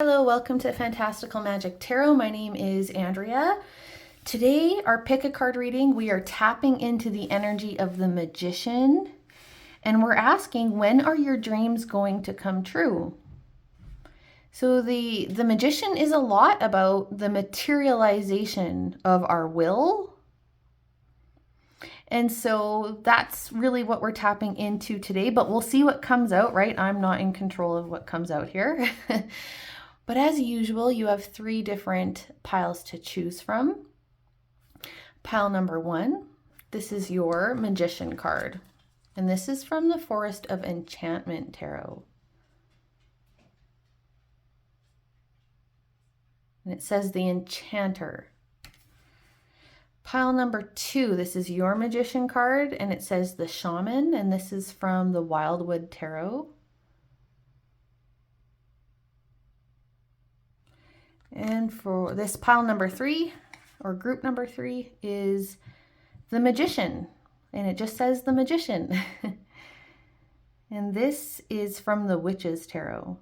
Hello, welcome to Fantastical Magic Tarot. My name is Andrea. Today, our pick a card reading, we are tapping into the energy of the Magician, and we're asking, when are your dreams going to come true? So the Magician is a lot about the materialization of our will. And so that's really what we're tapping into today, but we'll see what comes out, right? I'm not in control of what comes out here. But as usual, you have 3 different piles to choose from. Pile number 1, this is your Magician card. And this is from the Forest of Enchantment Tarot. And it says the Enchanter. Pile number 2, this is your Magician card, and it says the Shaman, and this is from the Wildwood Tarot. And for this pile number 3, or group number 3, is the Magician, and it just says the Magician. And this is from the Witches Tarot.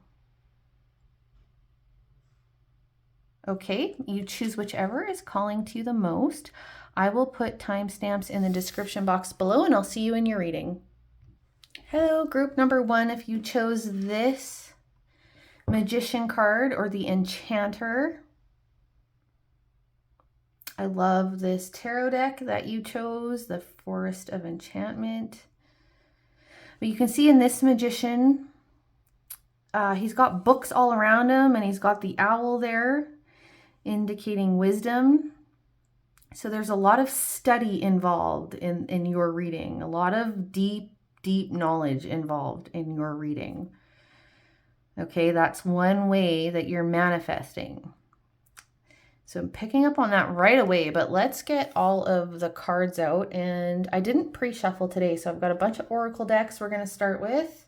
Okay, you choose whichever is calling to you the most. I will put timestamps in the description box below, and I'll see you in your reading. Hello, group number 1. If you chose this Magician card or the Enchanter, I love this tarot deck that you chose, the Forest of Enchantment. But you can see in this Magician, he's got books all around him, and he's got the owl there indicating wisdom. So there's a lot of study involved in your reading, a lot of deep knowledge involved in your reading. Okay, that's one way that you're manifesting. So I'm picking up on that right away, but let's get all of the cards out. And I didn't pre-shuffle today, so I've got a bunch of oracle decks we're going to start with.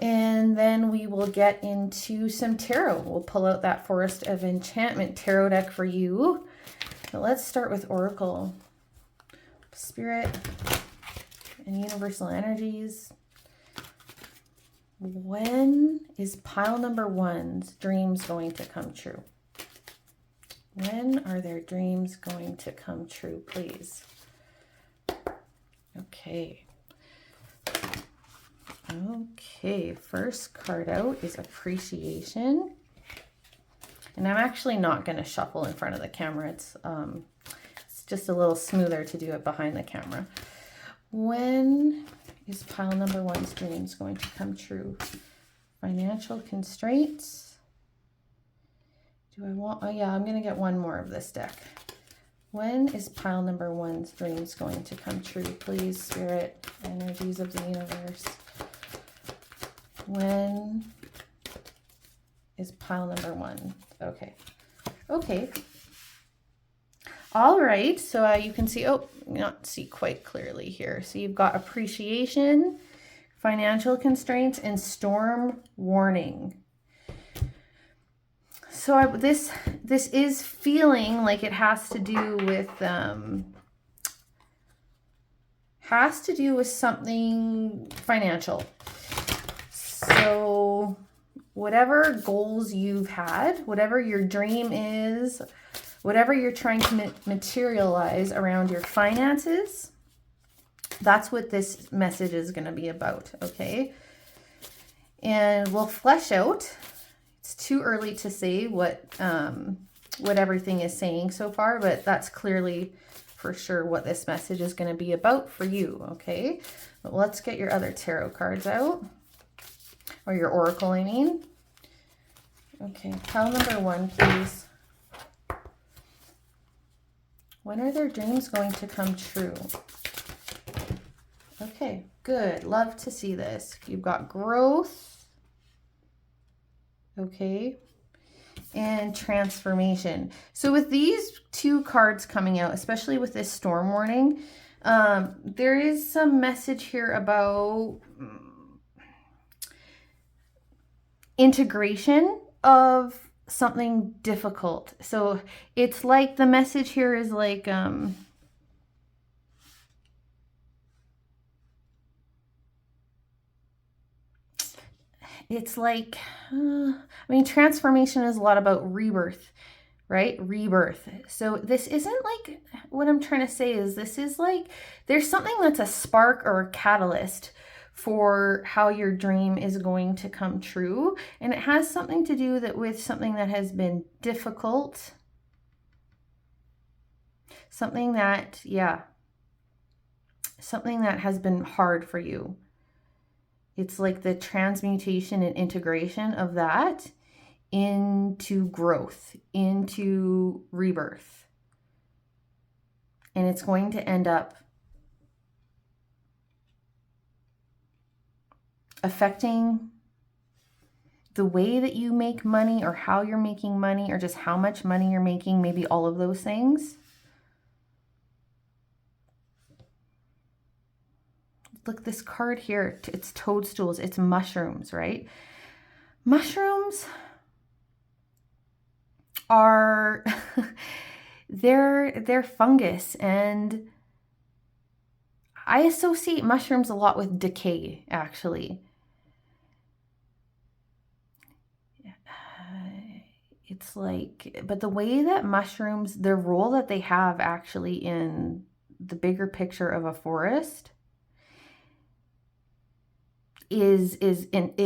And then we will get into some tarot. We'll pull out that Forest of Enchantment tarot deck for you. But let's start with oracle. Spirit and universal energies. When is pile number 1's dreams going to come true? When are their dreams going to come true, please? Okay. Okay, first card out is appreciation. And I'm actually not going to shuffle in front of the camera. It's just a little smoother to do it behind the camera. When is pile number 1's dreams going to come true? Financial constraints. Do I want, oh yeah, I'm going to get one more of this deck. When is pile number 1's dreams going to come true? Please, Spirit, energies of the universe. When is pile number 1? Okay. Okay. All right, so you can see, not see quite clearly here. So you've got appreciation, financial constraints, and storm warning. So this is feeling like it has to do with something financial. So whatever goals you've had, whatever your dream is, whatever you're trying to materialize around your finances, that's what this message is going to be about, okay? And we'll flesh out. It's too early to say what everything is saying so far, but that's clearly for sure what this message is going to be about for you, okay? But let's get your other tarot cards out, or your oracle, I mean. Okay, pile number 1, please. When are their dreams going to come true? Okay, good. Love to see this. You've got growth. Okay. And transformation. So with these 2 cards coming out, especially with this storm warning, there is some message here about integration of something difficult. So it's like the message here is like It's like, I mean, transformation is a lot about rebirth, right? Rebirth. So this isn't like, what I'm trying to say is this is like, there's something that's a spark or a catalyst for how your dream is going to come true. And it has something to do with something that has been difficult. Something that, yeah, something that has been hard for you. It's like the transmutation and integration of that into growth, into rebirth. And it's going to end up affecting the way that you make money, or how you're making money, or just how much money you're making, maybe all of those things. Look, this card here, it's toadstools, it's mushrooms, right? Mushrooms are, they're fungus, and I associate mushrooms a lot with decay, actually. It's like, but the way that mushrooms, the role that they have actually in the bigger picture of a forest is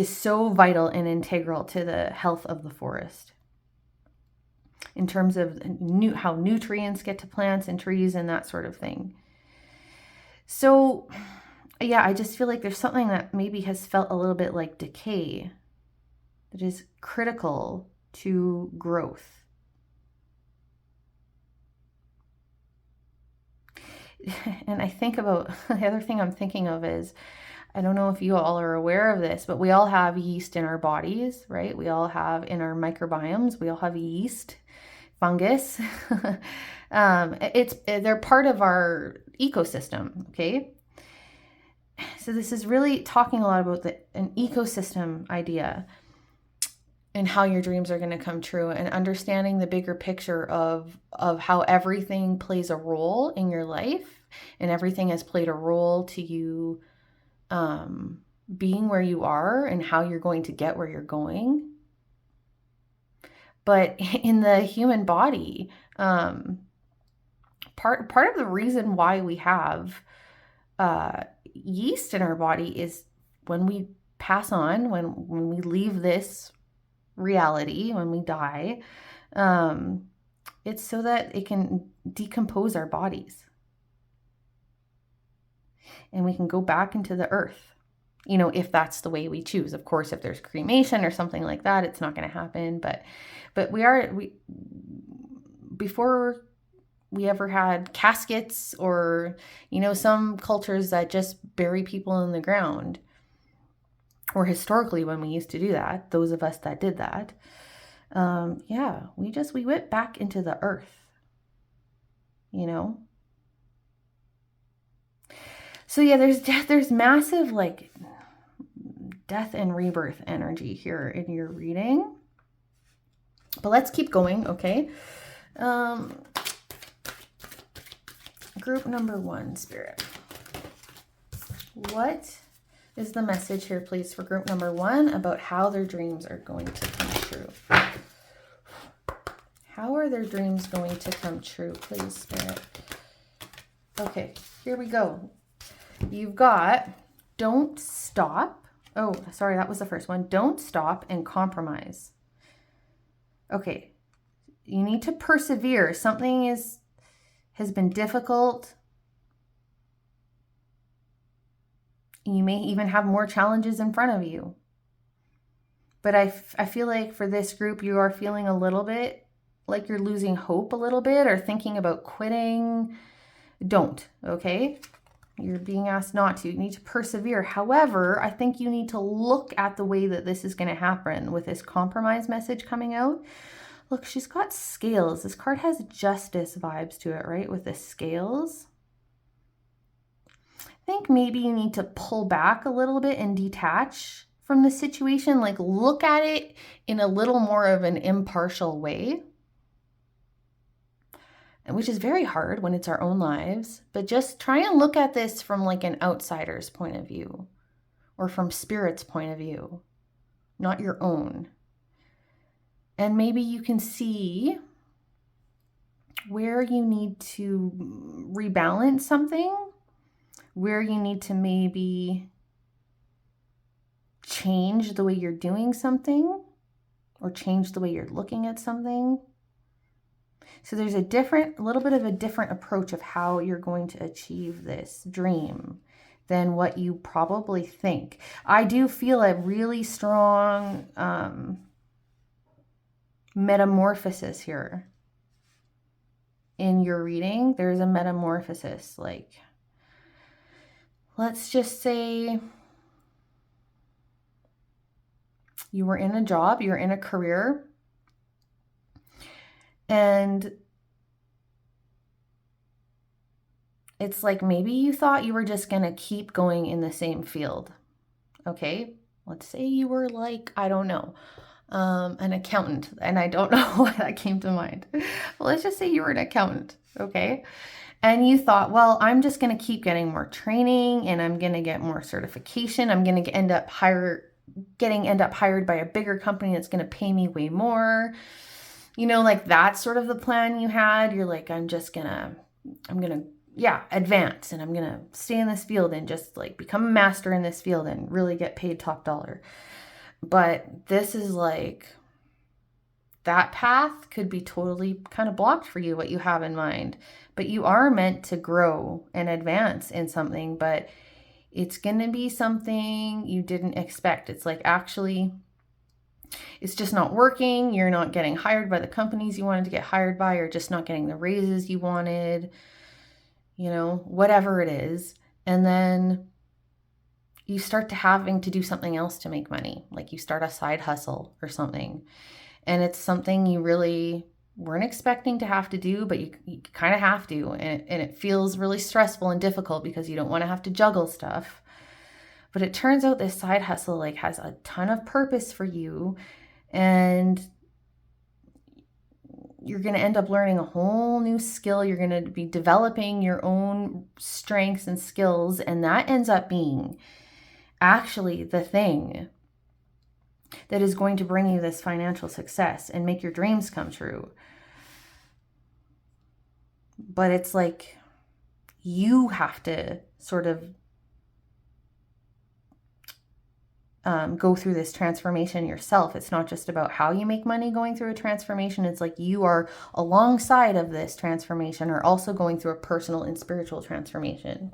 so vital and integral to the health of the forest, in terms of how nutrients get to plants and trees and that sort of thing. So yeah, I just feel like there's something that maybe has felt a little bit like decay that is critical to growth. And I think about, the other thing I'm thinking of is, I don't know if you all are aware of this, but we all have yeast in our bodies, right? We all have in our microbiomes, we all have yeast, fungus. They're part of our ecosystem, okay? So this is really talking a lot about an ecosystem idea, and how your dreams are going to come true, and understanding the bigger picture of how everything plays a role in your life, and everything has played a role to you being where you are and how you're going to get where you're going. But in the human body, part of the reason why we have yeast in our body is when we pass on, when we leave this reality, when we die, it's so that it can decompose our bodies and we can go back into the earth, if that's the way we choose. Of course, if there's cremation or something like that, it's not going to happen, but before we ever had caskets, or some cultures that just bury people in the ground, or historically when we used to do that, those of us that did that, we went back into the earth, So yeah, there's massive like death and rebirth energy here in your reading. But let's keep going, okay? Group number 1, Spirit. What is the message here, please, for group number 1 about how their dreams are going to come true? How are their dreams going to come true, please, Spirit? Okay, here we go. You've got don't stop. Oh, sorry, that was the first one. Don't stop and compromise. Okay, you need to persevere. Something has been difficult. You may even have more challenges in front of you. But I feel like for this group, you are feeling a little bit like you're losing hope a little bit, or thinking about quitting. Don't, okay? You're being asked not to. You need to persevere. However, I think you need to look at the way that this is going to happen with this compromise message coming out. Look, she's got scales. This card has justice vibes to it, right? With the scales. I think maybe you need to pull back a little bit and detach from the situation. Like, look at it in a little more of an impartial way, which is very hard when it's our own lives. But just try and look at this from like an outsider's point of view, or from Spirit's point of view. not your own. And maybe you can see where you need to rebalance something, where you need to maybe change the way you're doing something or change the way you're looking at something. So there's a little bit of a different approach of how you're going to achieve this dream than what you probably think. I do feel a really strong metamorphosis here in your reading. There's a metamorphosis. Like, let's just say you were in a job, you're in a career, and it's like maybe you thought you were just going to keep going in the same field. Okay, let's say you were like, I don't know, an accountant, and I don't know why that came to mind. But let's just say you were an accountant, okay? And you thought, well, I'm just going to keep getting more training and I'm going to get more certification. I'm going to end up hired by a bigger company that's going to pay me way more. You know, like that's sort of the plan you had. You're like, I'm going to advance, and I'm going to stay in this field and just like become a master in this field and really get paid top dollar. But this is like, that path could be totally kind of blocked for you, what you have in mind. But you are meant to grow and advance in something, but it's going to be something you didn't expect. It's like, actually, it's just not working. You're not getting hired by the companies you wanted to get hired by. You're just not getting the raises you wanted, you know, whatever it is. And then you start to having to do something else to make money. Like you start a side hustle or something. And it's something you really weren't expecting to have to do, but you kind of have to. And it feels really stressful and difficult because you don't want to have to juggle stuff. But it turns out this side hustle like has a ton of purpose for you. And you're going to end up learning a whole new skill. You're going to be developing your own strengths and skills. And that ends up being actually the thing that is going to bring you this financial success and make your dreams come true. But it's like you have to sort of go through this transformation yourself. It's not just about how you make money going through a transformation. It's like you are alongside of this transformation or also going through a personal and spiritual transformation.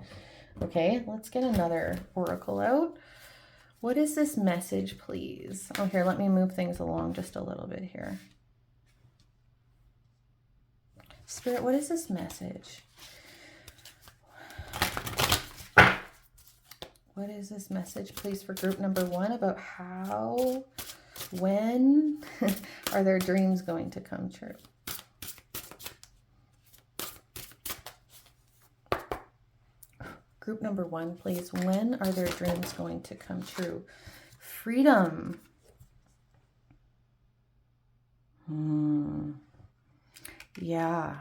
Okay, let's get another oracle out. What is this message, please? Oh, here, let me move things along just a little bit here. Spirit, what is this message? What is this message, please, for group number 1 about how, when are their dreams going to come true? Group number 1, please. When are their dreams going to come true? Freedom. Yeah.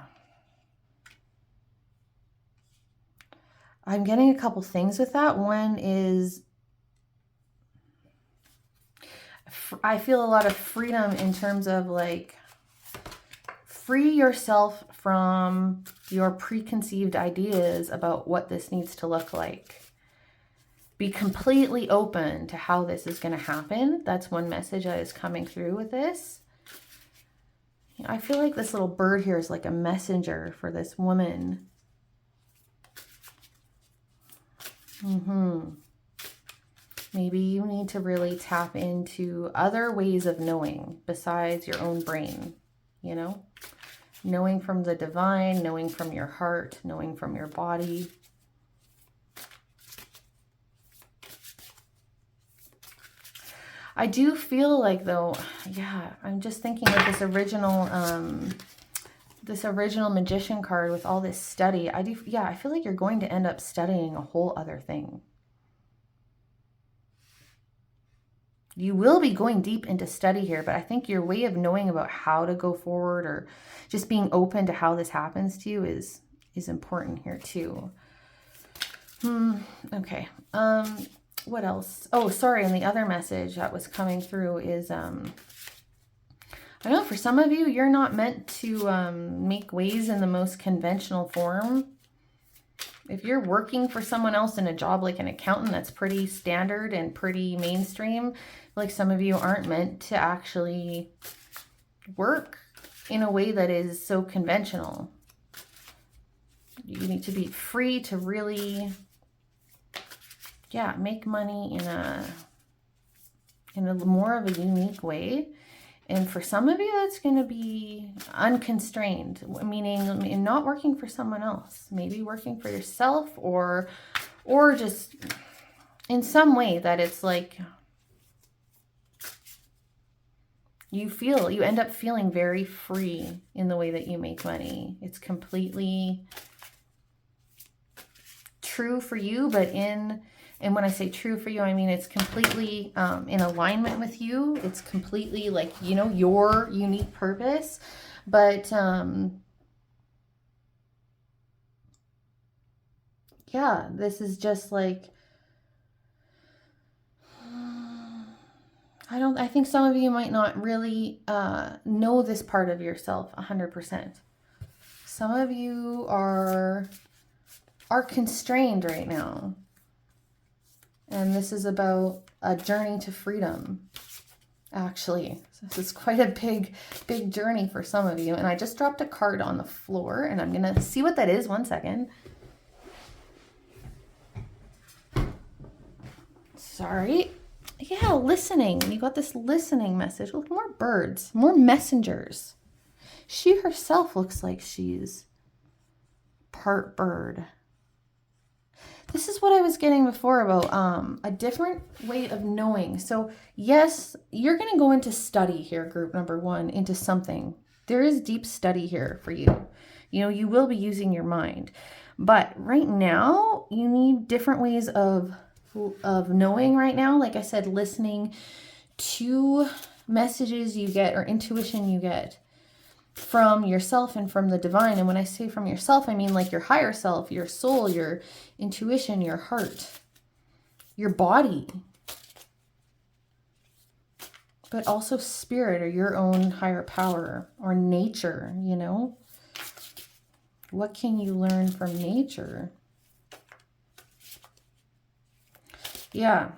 I'm getting a couple things with that. One is I feel a lot of freedom in terms of like free yourself from your preconceived ideas about what this needs to look like. Be completely open to how this is going to happen. That's one message that is coming through with this. I feel like this little bird here is like a messenger for this woman. Maybe you need to really tap into other ways of knowing besides your own brain, you know? Knowing from the divine, knowing from your heart, knowing from your body. I do feel like though, yeah, I'm just thinking of this original magician card with all this study. I feel like you're going to end up studying a whole other thing. You will be going deep into study here, but I think your way of knowing about how to go forward or just being open to how this happens to you is important here too. Okay. what else? Oh, sorry. And the other message that was coming through is, I know for some of you, you're not meant to make waves in the most conventional form. If you're working for someone else in a job like an accountant, that's pretty standard and pretty mainstream. Like some of you aren't meant to actually work in a way that is so conventional. You need to be free to really, yeah, make money in a more of a unique way. And for some of you, that's going to be unconstrained, meaning not working for someone else, maybe working for yourself, or just in some way that it's like you end up feeling very free in the way that you make money. It's completely true for you, but and when I say true for you, I mean it's completely in alignment with you. It's completely like, you know, your unique purpose. But yeah, this is just like, I think some of you might not really know this part of yourself 100%. Some of you are constrained right now. And this is about a journey to freedom, actually. So this is quite a big journey for some of you. And I just dropped a card on the floor, and I'm going to see what that is. 1 second. Sorry. Yeah, listening. You got this listening message. Look, more birds, more messengers. She herself looks like she's part bird. This is what I was getting before about a different way of knowing. So yes, you're going to go into study here, group number 1, into something. There is deep study here for you. You know, you will be using your mind. But right now, you need different ways of knowing right now. Like I said, listening to messages you get or intuition you get from yourself and from the divine. And when I say from yourself, I mean like your higher self, your soul, your intuition, your heart, your body, but also spirit or your own higher power or nature, you know? What can you learn from nature? Yeah.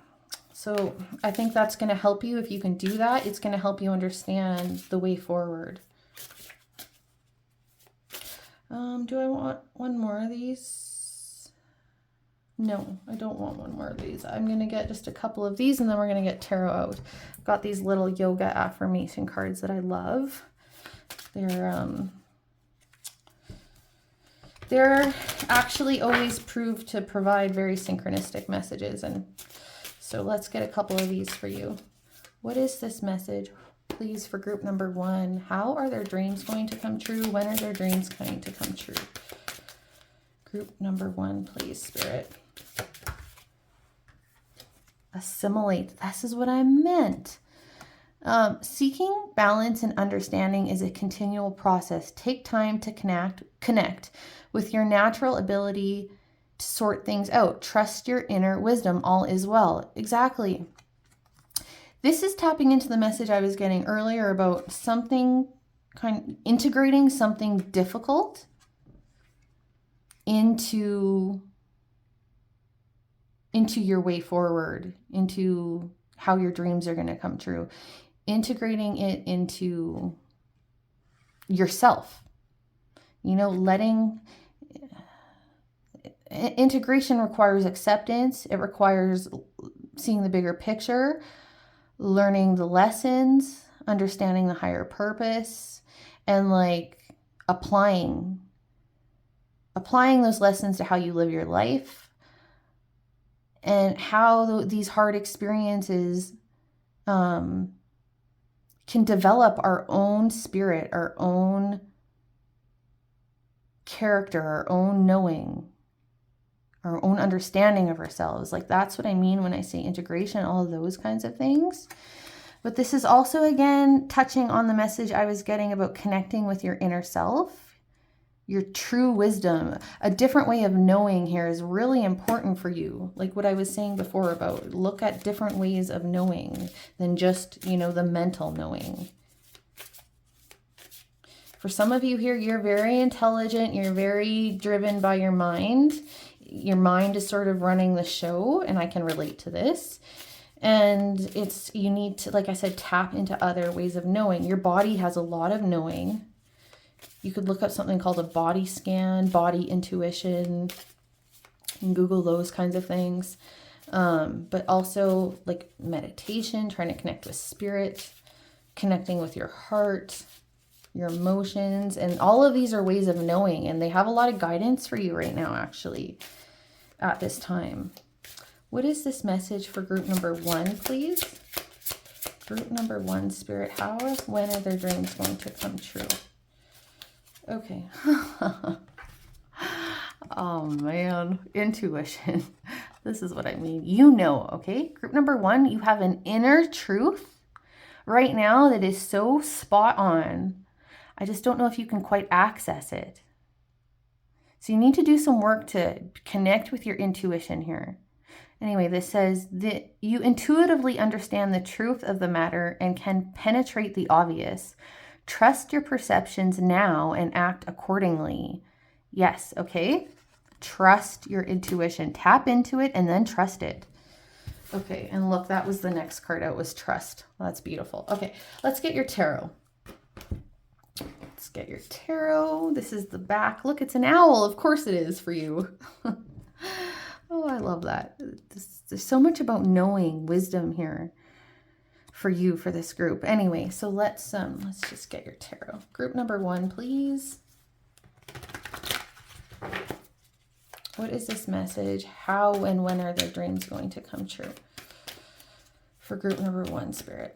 So I think that's going to help you. If you can do that, it's going to help you understand the way forward. Do I want one more of these? No, I don't want one more of these. I'm going to get just a couple of these, and then we're going to get tarot out. I've got these little yoga affirmation cards that I love. They're actually always proved to provide very synchronistic messages. And so let's get a couple of these for you. What is this message? Please, for group number 1, how are their dreams going to come true? When are their dreams going to come true? Group number 1, please, Spirit. Assimilate. This is what I meant. Seeking balance and understanding is a continual process. Take time to connect with your natural ability to sort things out. Trust your inner wisdom. All is well. Exactly. This is tapping into the message I was getting earlier about integrating something difficult into your way forward, into how your dreams are going to come true, integrating it into yourself, you know, integration requires acceptance. It requires seeing the bigger picture, learning the lessons, understanding the higher purpose, and like applying those lessons to how you live your life, and how these hard experiences can develop our own spirit, our own character, our own knowing, our own understanding of ourselves. Like that's what I mean when I say integration, all of those kinds of things. But this is also, again, touching on the message I was getting about connecting with your inner self. your true wisdom. A different way of knowing here is really important for you. Like what I was saying before about look at different ways of knowing than just, you know, the mental knowing. For some of you here, you're very intelligent. You're very driven by your mind. Your mind is sort of running the show, and I can relate to this. And you need to, like I said, tap into other ways of knowing. Your body has a lot of knowing. You could look up something called a body scan, body intuition, and Google those kinds of things. But also like meditation, trying to connect with spirit, connecting with your heart, your emotions, and all of these are ways of knowing, and they have a lot of guidance for you right now, actually, at this time. What is this message for group number 1, please? Group number 1, Spirit, when are their dreams going to come true? Okay. Oh man, intuition. This is what I mean. You know, okay? Group number 1, you have an inner truth right now that is so spot on. I just don't know if you can quite access it. So you need to do some work to connect with your intuition here. Anyway, this says that you intuitively understand the truth of the matter and can penetrate the obvious. Trust your perceptions now and act accordingly. Yes, okay? Trust your intuition. Tap into it and then trust it. Okay, and look, that was the next card out, was trust. Well, that's beautiful. Okay, let's get your tarot. Let's get your tarot. This is the back. Look, it's an owl. Of course it is for you. Oh, I love that. There's so much about knowing, wisdom here for you, for this group. Anyway, so let's just get your tarot. Group number 1, please. What is this message? How and when are their dreams going to come true? For group number 1, Spirit.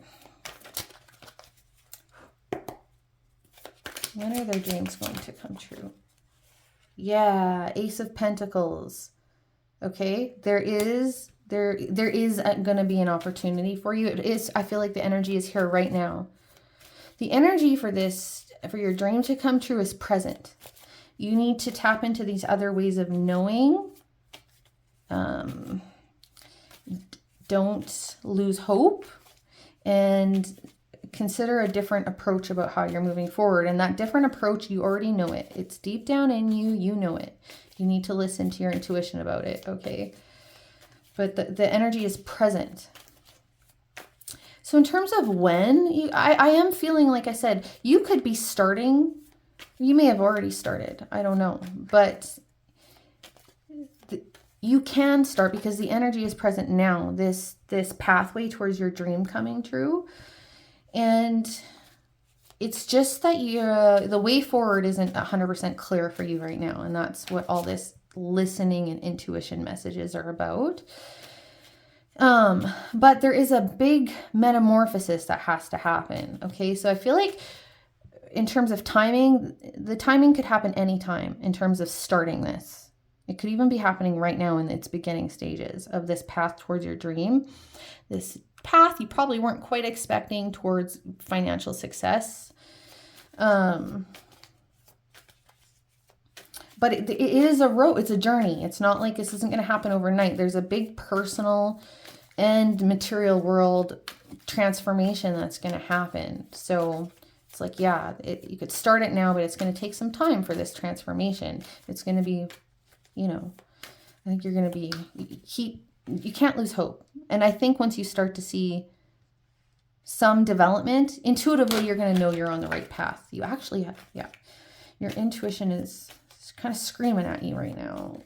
When are their dreams going to come true? Yeah, Ace of Pentacles. Okay, there is going to be an opportunity for you. It is, I feel like the energy is here right now. The energy for this, for your dream to come true, is present. You need to tap into these other ways of knowing. Don't lose hope, and consider a different approach about how you're moving forward. And that different approach, you already know it. It's deep down in you. You know it. You need to listen to your intuition about it, okay? But the energy is present. So in terms of when, I am feeling, like I said, you could be starting. You may have already started. I don't know. But you can start because the energy is present now. This pathway towards your dream coming true. And it's just that the way forward isn't 100% clear for you right now. And that's what all this listening and intuition messages are about. But there is a big metamorphosis that has to happen. Okay, so I feel like in terms of timing, the timing could happen anytime in terms of starting this. It could even be happening right now in its beginning stages of this path towards your dream. This path you probably weren't quite expecting towards financial success. But it is a road. It's a journey. It's not like this isn't going to happen overnight. There's a big personal and material world transformation that's going to happen. So it's like, yeah, you could start it now, but it's going to take some time for this transformation. It's going to be, you know, I think you're going to be, you can't lose hope. And I think once you start to see some development, intuitively, you're going to know you're on the right path. You actually have, yeah, your intuition is kind of screaming at you right now.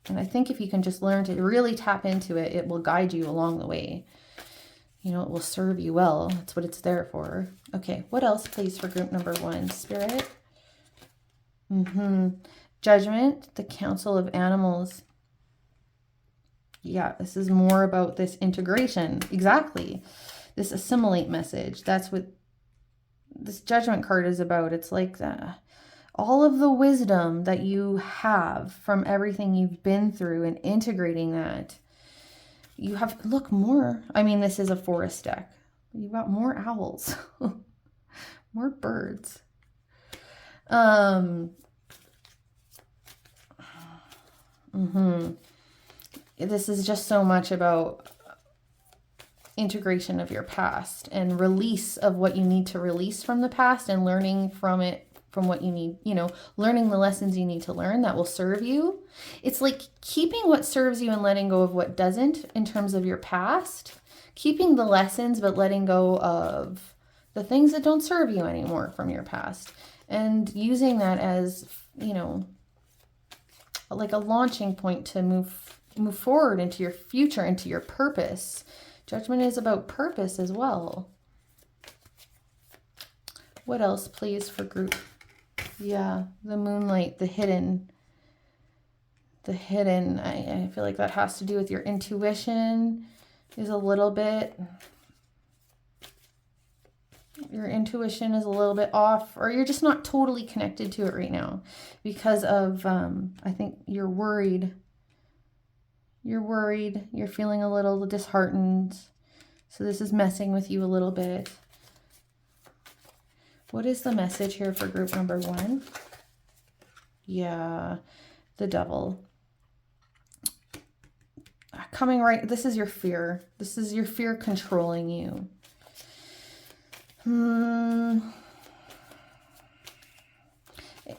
And I think if you can just learn to really tap into it, it will guide you along the way. You know, it will serve you well. That's what it's there for. Okay, what else, please, for group number 1, Spirit? Judgment, the Council of Animals. Yeah, this is more about this integration. Exactly. This assimilate message. That's what this Judgment card is about. It's like all of the wisdom that you have from everything you've been through and integrating that. You have, look, more. I mean, this is a forest deck. You've got more owls, more birds. This is just so much about integration of your past and release of what you need to release from the past and learning from it, from what you need, you know, learning the lessons you need to learn that will serve you. It's like keeping what serves you and letting go of what doesn't in terms of your past, keeping the lessons, but letting go of the things that don't serve you anymore from your past, and using that as, you know, like a launching point to move forward into your future, into your purpose. Judgment is about purpose as well. What else, please, for group? Yeah, the moonlight, the hidden. The hidden. I feel like that has to do with your intuition is a little bit. Your intuition is a little bit off, or you're just not totally connected to it right now because of, I think you're worried. You're worried. You're feeling a little disheartened. So this is messing with you a little bit. What is the message here for group number 1? Yeah, the devil. Coming right, this is your fear. This is your fear controlling you. And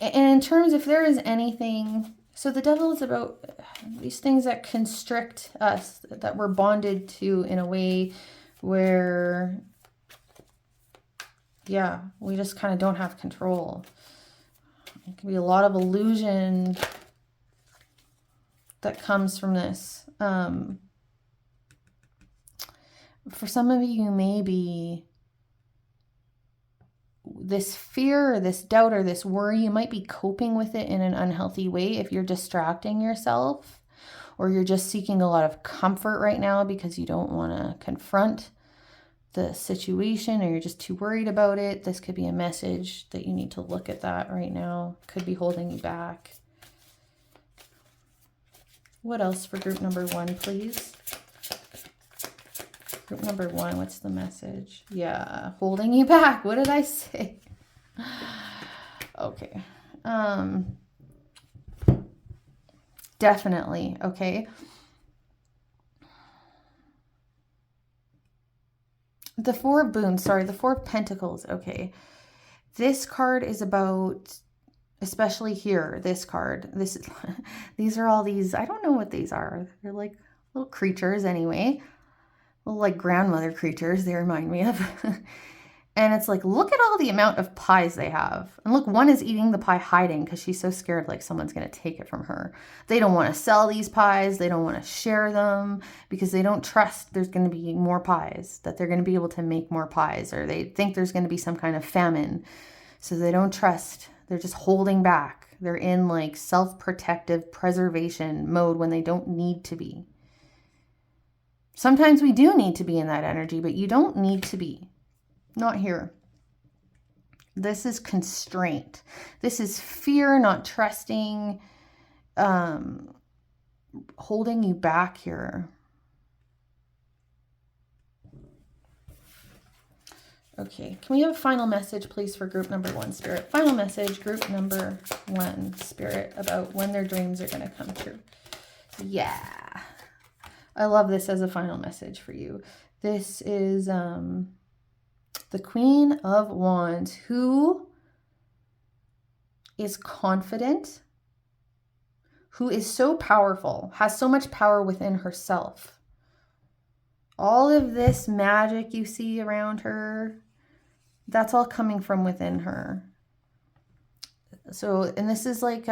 in terms, if there is anything, so the devil is about these things that constrict us, that we're bonded to in a way where, yeah, we just kind of don't have control. It can be a lot of illusion that comes from this. For some of you, maybe this fear or this doubt or this worry, you might be coping with it in an unhealthy way if you're distracting yourself, or you're just seeking a lot of comfort right now because you don't want to confront the situation, or you're just too worried about it. This could be a message that you need to look at that right now. Could be holding you back. What else for group number 1, please? Group number 1, what's the message? Yeah, holding you back. What did I say? Okay. Definitely. Okay. The 4 of Boons, sorry, the 4 of Pentacles. Okay. This card is about, especially here, this card. These are all these, I don't know what these are. They're like little creatures anyway. Little like grandmother creatures, they remind me of. And it's like, look at all the amount of pies they have. And look, one is eating the pie hiding because she's so scared like someone's going to take it from her. They don't want to sell these pies. They don't want to share them because they don't trust there's going to be more pies, that they're going to be able to make more pies, or they think there's going to be some kind of famine. So they don't trust. They're just holding back. They're in like self-protective preservation mode when they don't need to be. Sometimes we do need to be in that energy, but you don't need to be. Not here. This is constraint. This is fear, not trusting, holding you back here. Okay, can we have a final message, please, for group number 1, Spirit? Final message, group number 1, Spirit, about when their dreams are going to come true. Yeah. I love this as a final message for you. This is the Queen of Wands, who is confident, who is so powerful, has so much power within herself. All of this magic you see around her, that's all coming from within her. So, and this is like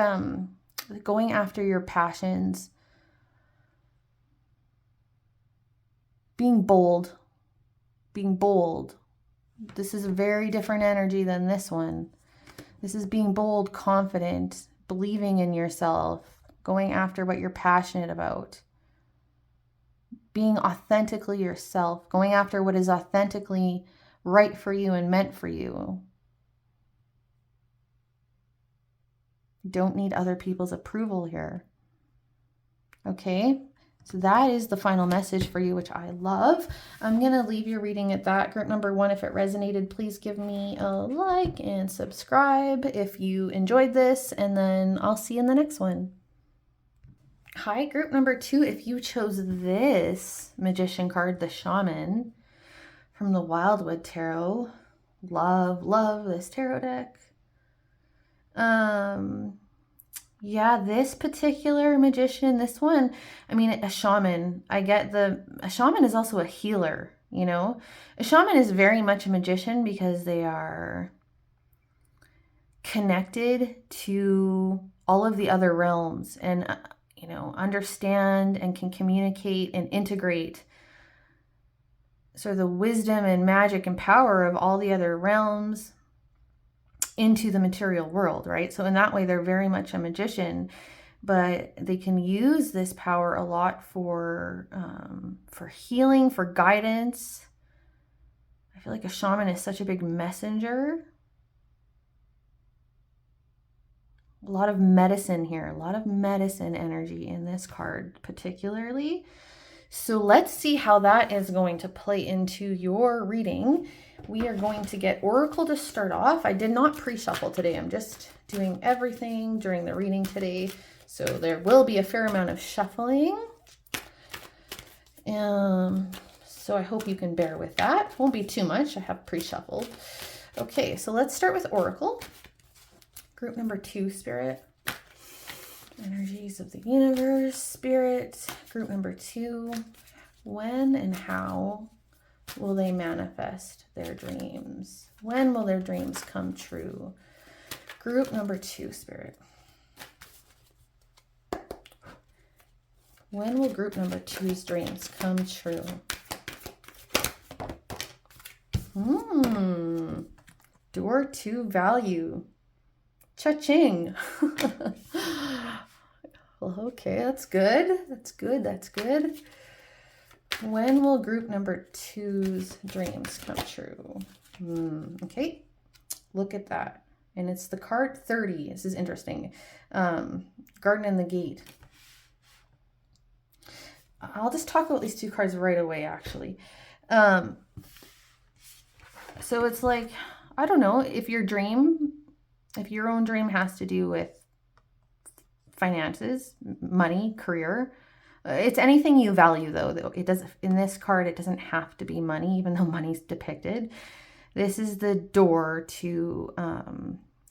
going after your passions, being bold. This is a very different energy than this one. This is being bold, confident, believing in yourself, going after what you're passionate about, being authentically yourself, going after what is authentically right for you and meant for you. You don't need other people's approval here. Okay? So that is the final message for you, which I love. I'm going to leave your reading at that. Group number 1, if it resonated, please give me a like and subscribe if you enjoyed this, and then I'll see you in the next one. Hi, group number 2. If you chose this magician card, the Shaman from the Wildwood Tarot, love this tarot deck. Yeah, this particular magician, this one, I mean, a shaman, a shaman is also a healer, you know? A shaman is very much a magician because they are connected to all of the other realms and, you know, understand and can communicate and integrate sort of the wisdom and magic and power of all the other realms into the material world, right? So in that way, they're very much a magician, but they can use this power a lot for healing, for guidance. I feel like a shaman is such a big messenger. A lot of medicine here, a lot of medicine energy in this card particularly. So let's see how that is going to play into your reading. We are going to get Oracle to start off. I did not pre-shuffle today. I'm just doing everything during the reading today. So there will be a fair amount of shuffling. So I hope you can bear with that. Won't be too much. I have pre-shuffled. Okay, so let's start with Oracle. Group number 2, Spirit. Energies of the universe, Spirit. Group number 2. When and how will they manifest their dreams? When will their dreams come true? Group number 2, Spirit. When will group number 2's dreams come true? Door to value. Cha-ching. Well, okay, that's good. That's good. That's good. When will group number 2's dreams come true? Okay, look at that. And it's the card 30. This is interesting. Garden in the Gate. I'll just talk about these 2 cards right away, actually. So it's like, I don't know, if your own dream has to do with finances, money, career, it's anything you value, though. It doesn't, in this card, it doesn't have to be money, even though money's depicted. This is the door to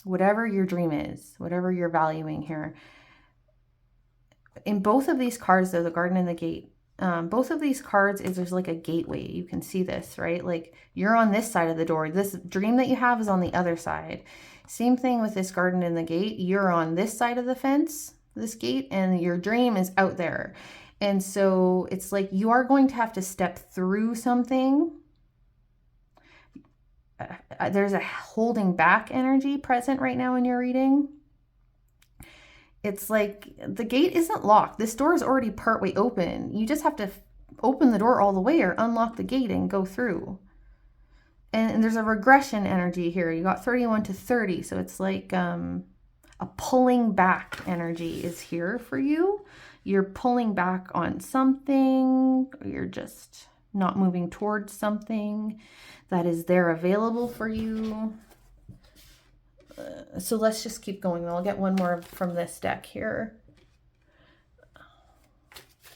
whatever your dream is, whatever you're valuing here. In both of these cards, though, the Garden and the Gate, both of these cards there's like a gateway. You can see this, right? Like you're on this side of the door. This dream that you have is on the other side. Same thing with this Garden and the Gate. You're on this side of the fence, this gate, and your dream is out there. And so it's like you are going to have to step through something. There's a holding back energy present right now in your reading. It's like the gate isn't locked. This door is already partway open. You just have to open the door all the way or unlock the gate and go through. And there's a regression energy here. You got 31 to 30. So it's like a pulling back energy is here for you. You're pulling back on something. Or you're just not moving towards something that is there available for you. So let's just keep going. I'll get one more from this deck here.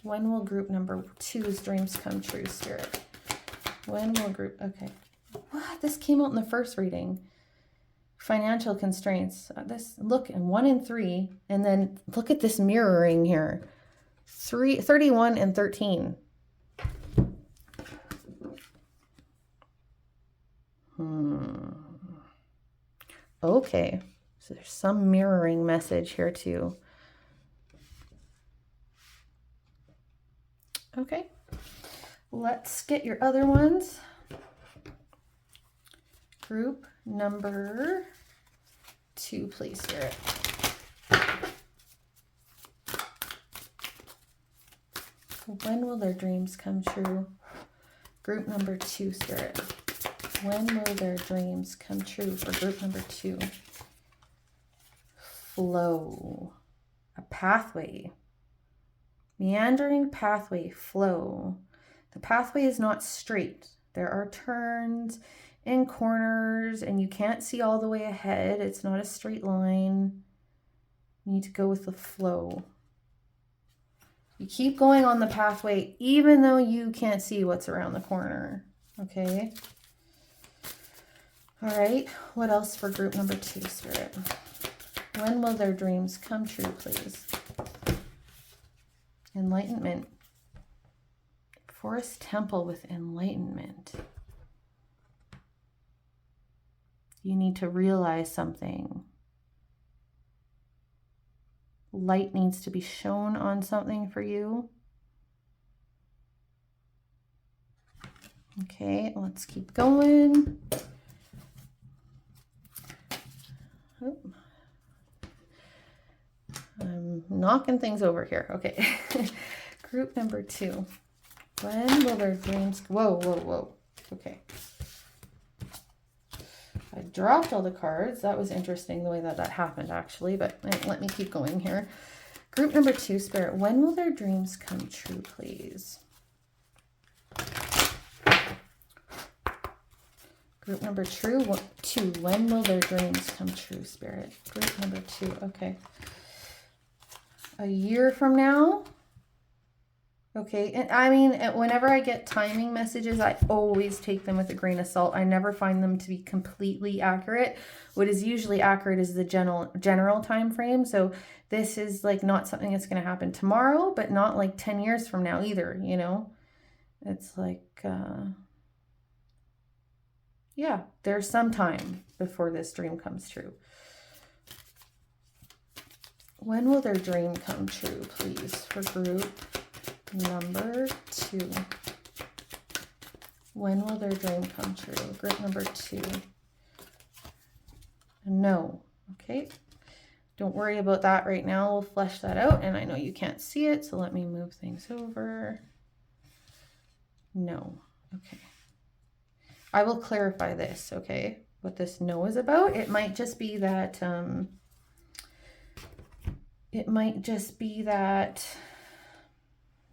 When will group number 2's dreams come true, Spirit? When will group... Okay. What? This came out in the first reading. Financial constraints. Look, and 1 and 3. And then look at this mirroring here. 31 and 13. Okay, so there's some mirroring message here too. Okay, let's get your other ones. Group number 2, please, Spirit. When will their dreams come true? Group number 2, Spirit. When will their dreams come true for group number 2? Flow. A pathway. Meandering pathway, flow. The pathway is not straight. There are turns and corners, and you can't see all the way ahead. It's not a straight line. You need to go with the flow. You keep going on the pathway, even though you can't see what's around the corner. Okay. All right. What else for group number 2, Spirit? When will their dreams come true, please? Enlightenment. Forest temple with enlightenment. You need to realize something. Light needs to be shown on something for you. Okay, let's keep going. Oh. I'm knocking things over here. Okay. Group number 2. When will their dreams... Whoa, whoa, whoa. Okay. I dropped all the cards. That was interesting the way that happened, actually. But let me keep going here. Group number 2, Spirit. When will their dreams come true, please? Group number 2. When will their dreams come true, Spirit? Group number 2. Okay. A year from now? Okay, and I mean, whenever I get timing messages, I always take them with a grain of salt. I never find them to be completely accurate. What is usually accurate is the general time frame. So this is like not something that's going to happen tomorrow, but not like 10 years from now either, you know? It's like, yeah, there's some time before this dream comes true. When will their dream come true, please, for group number 2? When will their dream come true? Group number 2. No. Okay. Don't worry about that right now. We'll flesh that out. And I know you can't see it, so let me move things over. No. Okay. I will clarify this, okay? What this no is about. It might just be that,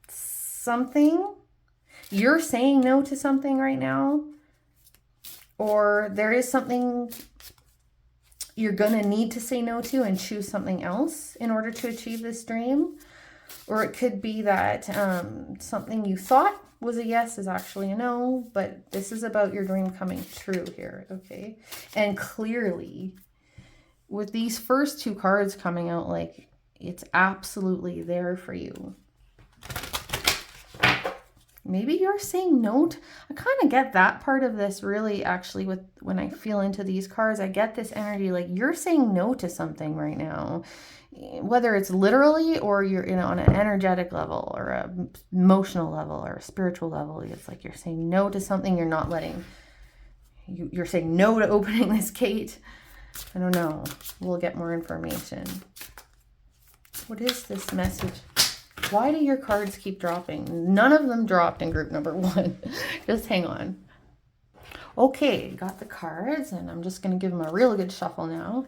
something, you're saying no to something right now, or there is something you're going to need to say no to and choose something else in order to achieve this dream. Or it could be that something you thought was a yes is actually a no, but this is about your dream coming true here, okay? And clearly, with these first 2 cards coming out, like, it's absolutely there for you. Maybe you're saying no to, I kind of get that part of this really actually with when I feel into these cards. I get this energy like you're saying no to something right now, whether it's literally or you're on an energetic level or a emotional level or a spiritual level. It's like you're saying no to something. You're not letting, you're saying no to opening this gate. I don't know. We'll get more information. What is this message? Why do your cards keep dropping? None of them dropped in group number 1. Just hang on. Okay, got the cards, and I'm just going to give them a real good shuffle now.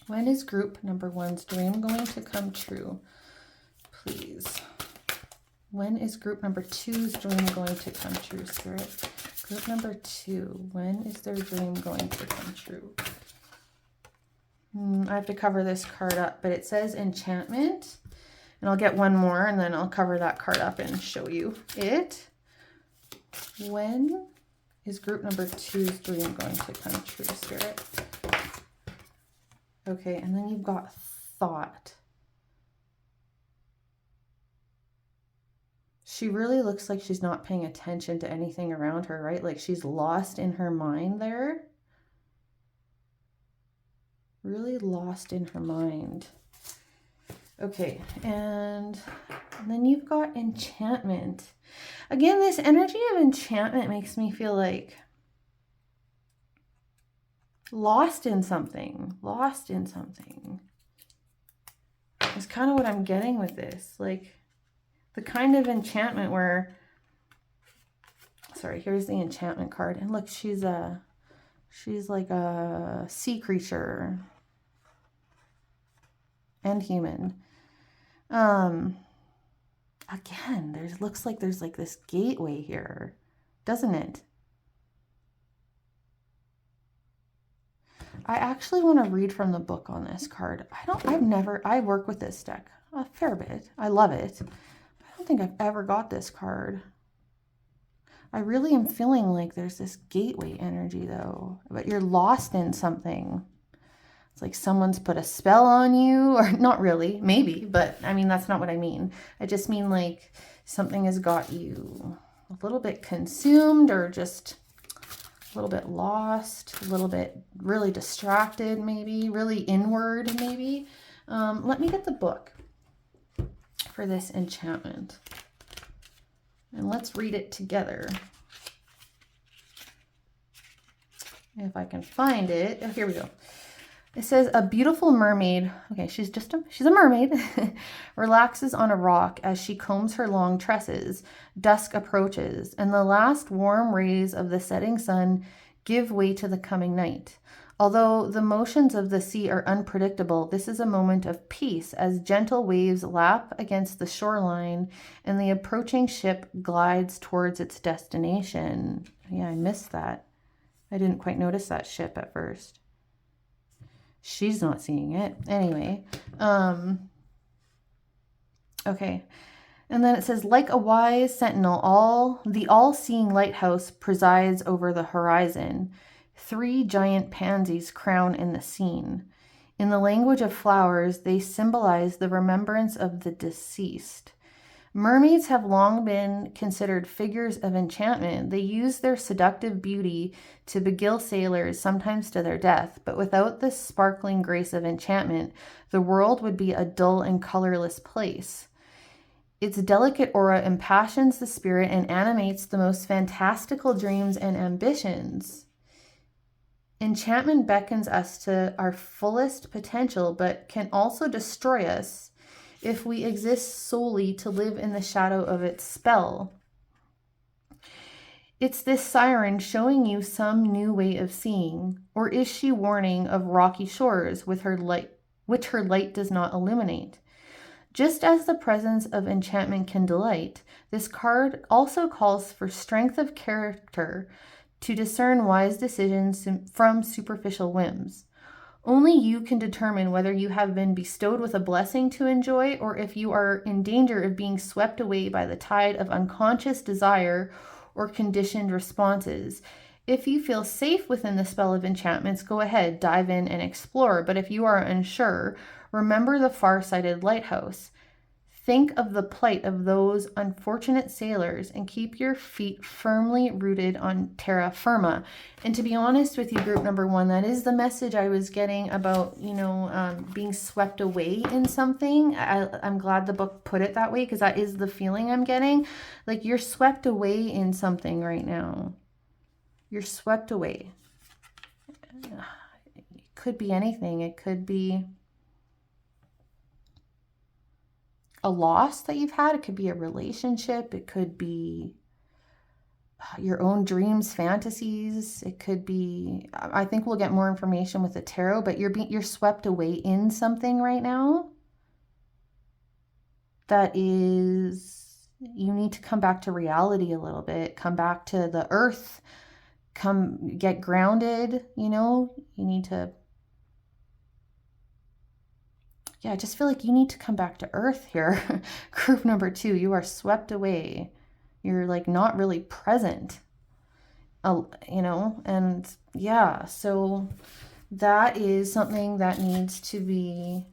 When is group number 1's dream going to come true? Please. When is group number 2's dream going to come true, Spirit? Group number 2, when is their dream going to come true? I have to cover this card up, but it says enchantment. And I'll get one more, and then I'll cover that card up and show you it. When is group number 2's dream going to come true, Spirit? Okay, and then you've got thought. She really looks like she's not paying attention to anything around her, right? Like she's lost in her mind there. Really lost in her mind. Okay, and then you've got enchantment. Again, this energy of enchantment makes me feel like lost in something. Lost in something. That's kind of what I'm getting with this. Like the kind of enchantment where, sorry, here's the enchantment card. And look, she's like a sea creature and human. Again, looks like there's like this gateway here, doesn't it? I actually want to read from the book on this card. I work with this deck a fair bit. I love it. I don't think I've ever got this card. I really am feeling like there's this gateway energy though, but you're lost in something. It's like someone's put a spell on you, or not really, maybe, but I mean, that's not what I mean. I just mean like something has got you a little bit consumed, or just a little bit lost, a little bit really distracted, maybe, really inward, maybe. Let me get the book for this enchantment. And let's read it together. If I can find it. Oh, here we go. It says, a beautiful mermaid, okay, she's a mermaid, relaxes on a rock as she combs her long tresses. Dusk approaches, and the last warm rays of the setting sun give way to the coming night. Although the motions of the sea are unpredictable, this is a moment of peace as gentle waves lap against the shoreline and the approaching ship glides towards its destination. Yeah, I missed that. I didn't quite notice that ship at first. She's not seeing it. Anyway, okay. And then it says, like a wise sentinel, the all-seeing lighthouse presides over the horizon. 3 giant pansies crown in the scene. In the language of flowers, they symbolize the remembrance of the deceased. Mermaids have long been considered figures of enchantment. They use their seductive beauty to beguile sailors, sometimes to their death. But without this sparkling grace of enchantment, the world would be a dull and colorless place. Its delicate aura impassions the spirit and animates the most fantastical dreams and ambitions. Enchantment beckons us to our fullest potential, but can also destroy us if we exist solely to live in the shadow of its spell. It's this siren showing you some new way of seeing, or is she warning of rocky shores with her light, which her light does not illuminate? Just as the presence of enchantment can delight, this card also calls for strength of character to discern wise decisions from superficial whims. Only you can determine whether you have been bestowed with a blessing to enjoy, or if you are in danger of being swept away by the tide of unconscious desire or conditioned responses. If you feel safe within the spell of enchantments, go ahead, dive in and explore. But if you are unsure, remember the far-sighted lighthouse. Think of the plight of those unfortunate sailors and keep your feet firmly rooted on terra firma. And to be honest with you, group number 1, that is the message I was getting about, being swept away in something. I'm glad the book put it that way, because that is the feeling I'm getting. Like you're swept away in something right now. You're swept away. It could be anything. It could be a loss that you've had. It could be a relationship. It could be your own dreams, fantasies. It could be, I think we'll get more information with the tarot, but you're swept away in something right now. That is, you need to come back to reality a little bit, come back to the earth, come get grounded, you need to, I just feel like you need to come back to earth here. Group number 2, you are swept away. You're like not really present, and yeah, so that is something that needs to be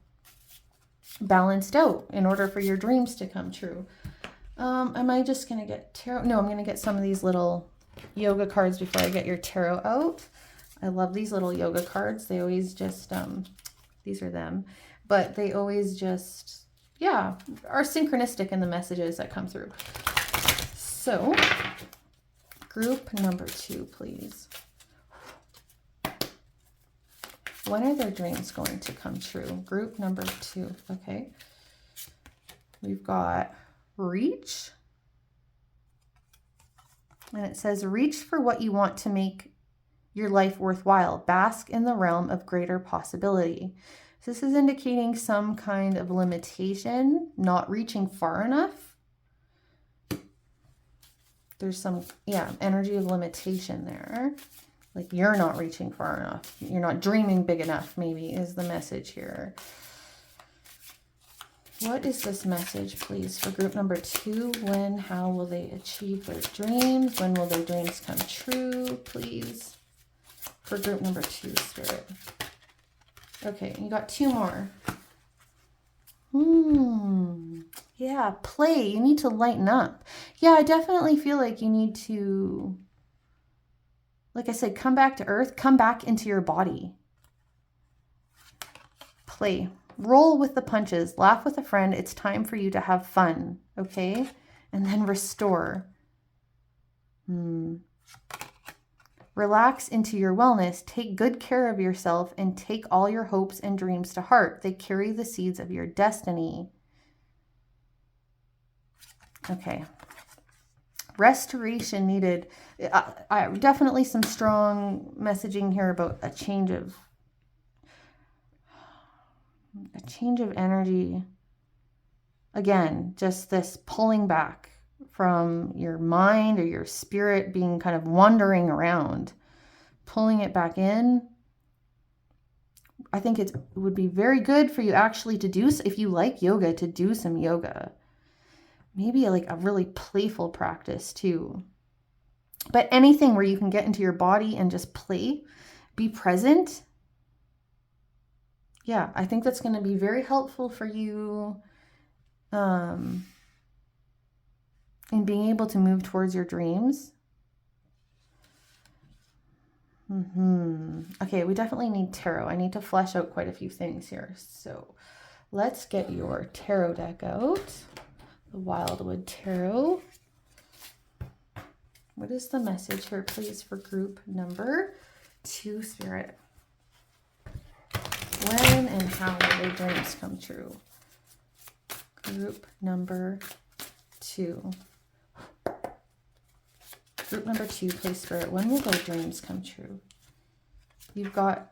balanced out in order for your dreams to come true. Am I just going to get tarot? No, I'm going to get some of these little yoga cards before I get your tarot out. I love these little yoga cards. They always just, these are them. But they always just, are synchronistic in the messages that come through. So, group number 2, please. When are their dreams going to come true? Group number 2, okay. We've got reach. And it says, reach for what you want to make your life worthwhile. Bask in the realm of greater possibility. This is indicating some kind of limitation, not reaching far enough. There's some, energy of limitation there. Like you're not reaching far enough. You're not dreaming big enough, maybe, is the message here. What is this message, please, for group number 2? When, how will they achieve their dreams? When will their dreams come true, please? For group number 2, Spirit. Okay, you got 2 more. Yeah, play. You need to lighten up. Yeah, I definitely feel like you need to, like I said, come back to earth, come back into your body. Play. Roll with the punches. Laugh with a friend. It's time for you to have fun, okay? And then restore. Relax into your wellness. Take good care of yourself and take all your hopes and dreams to heart. They carry the seeds of your destiny. Okay. Restoration needed. Definitely some strong messaging here about a change of energy. Again, just this pulling back from your mind or your spirit being kind of wandering around, pulling it back in. I think it would be very good for you actually to do, if you like yoga, to do some yoga. Maybe like a really playful practice too. But anything where you can get into your body and just play, be present. Yeah, I think that's going to be very helpful for you in being able to move towards your dreams. Okay, we definitely need tarot. I need to flesh out quite a few things here. So let's get your tarot deck out. The Wildwood Tarot. What is the message here, please, for group number 2, Spirit? When and how will their dreams come true? Group number 2. Group number 2, please, Spirit. When will their dreams come true? You've got,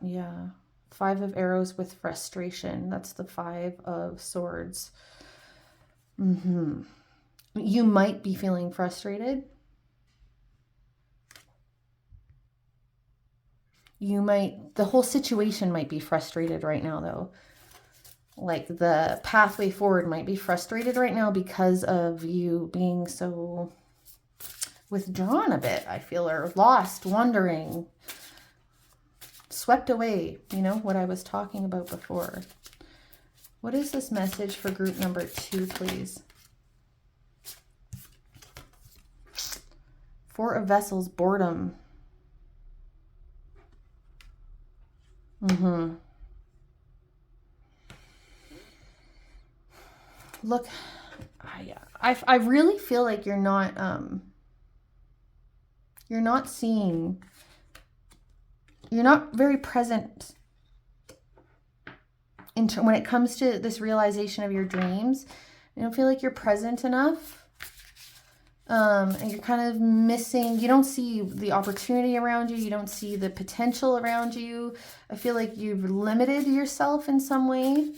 5 of arrows with frustration. That's the 5 of swords. You might be feeling frustrated. The whole situation might be frustrated right now, though. Like the pathway forward might be frustrated right now because of you being so withdrawn a bit, I feel, or lost, wondering, swept away, what I was talking about before. What is this message for group number 2, please? 4 of Vessels, boredom. Look, I really feel like you're not very present when it comes to this realization of your dreams. I don't feel like you're present enough. And you're kind of missing, you don't see the opportunity around you. You don't see the potential around you. I feel like you've limited yourself in some way.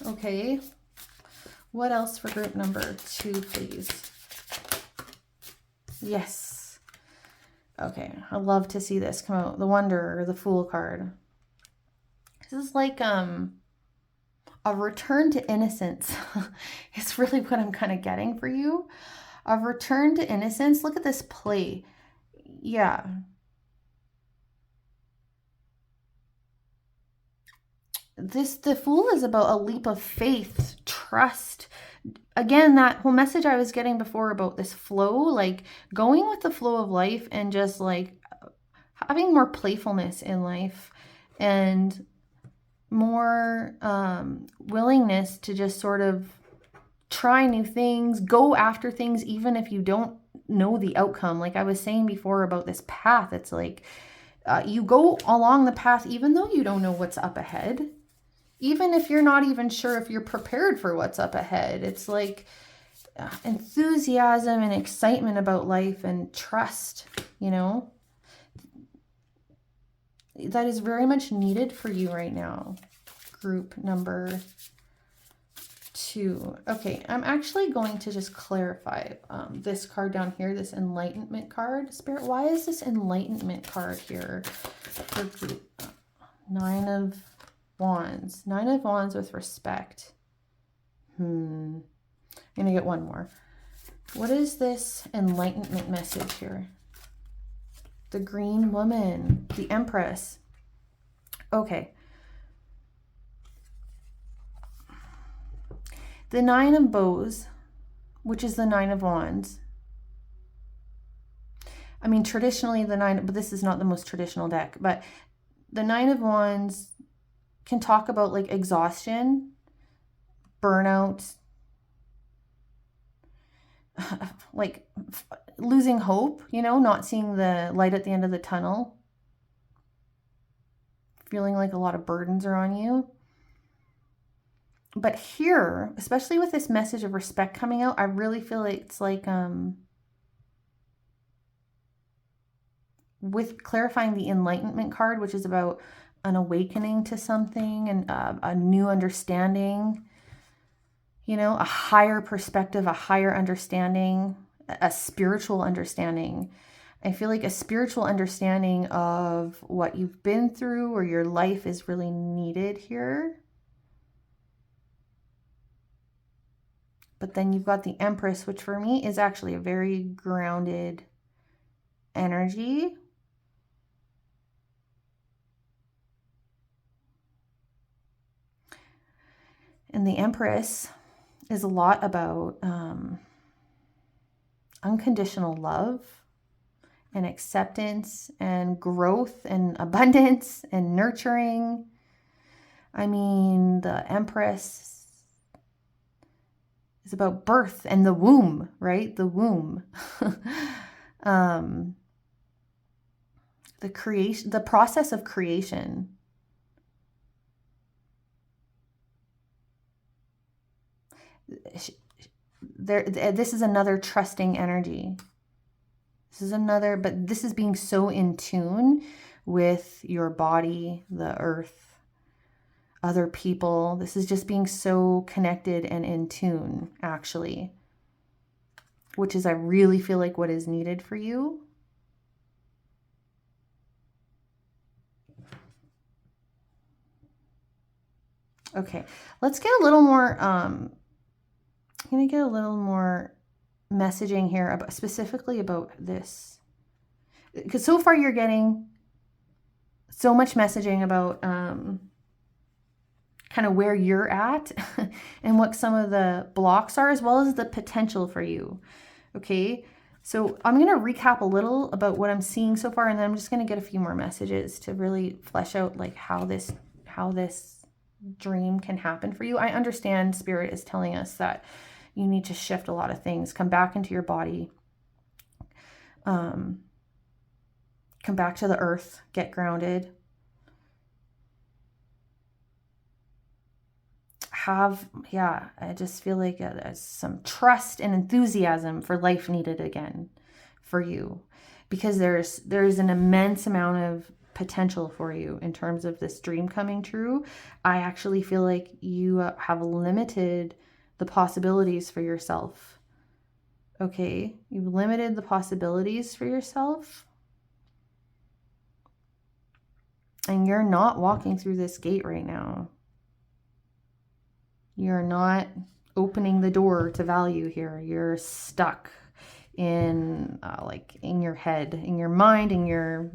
Okay. What else for group number 2, please? Yes. Okay. I love to see this come out. The Wanderer, the Fool card. This is like, a return to innocence. It's really what I'm kind of getting for you. A return to innocence. Look at this play. Yeah. The Fool is about a leap of faith, trust. Again, that whole message I was getting before about this flow, like going with the flow of life and just like having more playfulness in life and more willingness to just sort of try new things, go after things, even if you don't know the outcome. Like I was saying before about this path, it's like you go along the path even though you don't know what's up ahead, even if you're not even sure if you're prepared for what's up ahead. It's like enthusiasm and excitement about life and trust, that is very much needed for you right now. Group number 2. 2. Okay, I'm actually going to just clarify this card down here, this enlightenment card. Spirit, why is this enlightenment card here for group? 9 of Wands. 9 of Wands with respect. I'm going to get one more. What is this enlightenment message here? The Green Woman, the Empress. Okay. The 9 of Bows, which is the 9 of Wands. I mean, traditionally the 9, but this is not the most traditional deck, but the 9 of Wands can talk about like exhaustion, burnout, like losing hope, you know, not seeing the light at the end of the tunnel, feeling like a lot of burdens are on you. But here, especially with this message of respect coming out, I really feel like it's like with clarifying the enlightenment card, which is about an awakening to something and a new understanding, you know, a higher perspective, a higher understanding, a spiritual understanding. I feel like a spiritual understanding of what you've been through or your life is really needed here. But then you've got the Empress, which for me is actually a very grounded energy. And the Empress is a lot about unconditional love and acceptance and growth and abundance and nurturing. I mean, the Empress is about birth and the womb, right? The womb. The creation, the process of creation. This is another trusting energy. This is another, but this is being so in tune with your body, the earth, other people. This is just being so connected and in tune, actually, which is, I really feel like, what is needed for you. Okay, let's get a little more, I'm going to get a little more messaging here about specifically about this, because so far you're getting so much messaging about kind of where you're at and what some of the blocks are, as well as the potential for you. Okay, so I'm going to recap a little about what I'm seeing so far, and then I'm just going to get a few more messages to really flesh out like how this dream can happen for you. I understand Spirit is telling us that you need to shift a lot of things, come back into your body, come back to the earth, get grounded, I just feel like some trust and enthusiasm for life needed again for you, because there's an immense amount of potential for you in terms of this dream coming true. I actually feel like you have limited the possibilities for yourself. Okay, you've limited the possibilities for yourself, and you're not walking through this gate right now. You're not opening the door to value here. You're stuck in in your head, in your mind, in your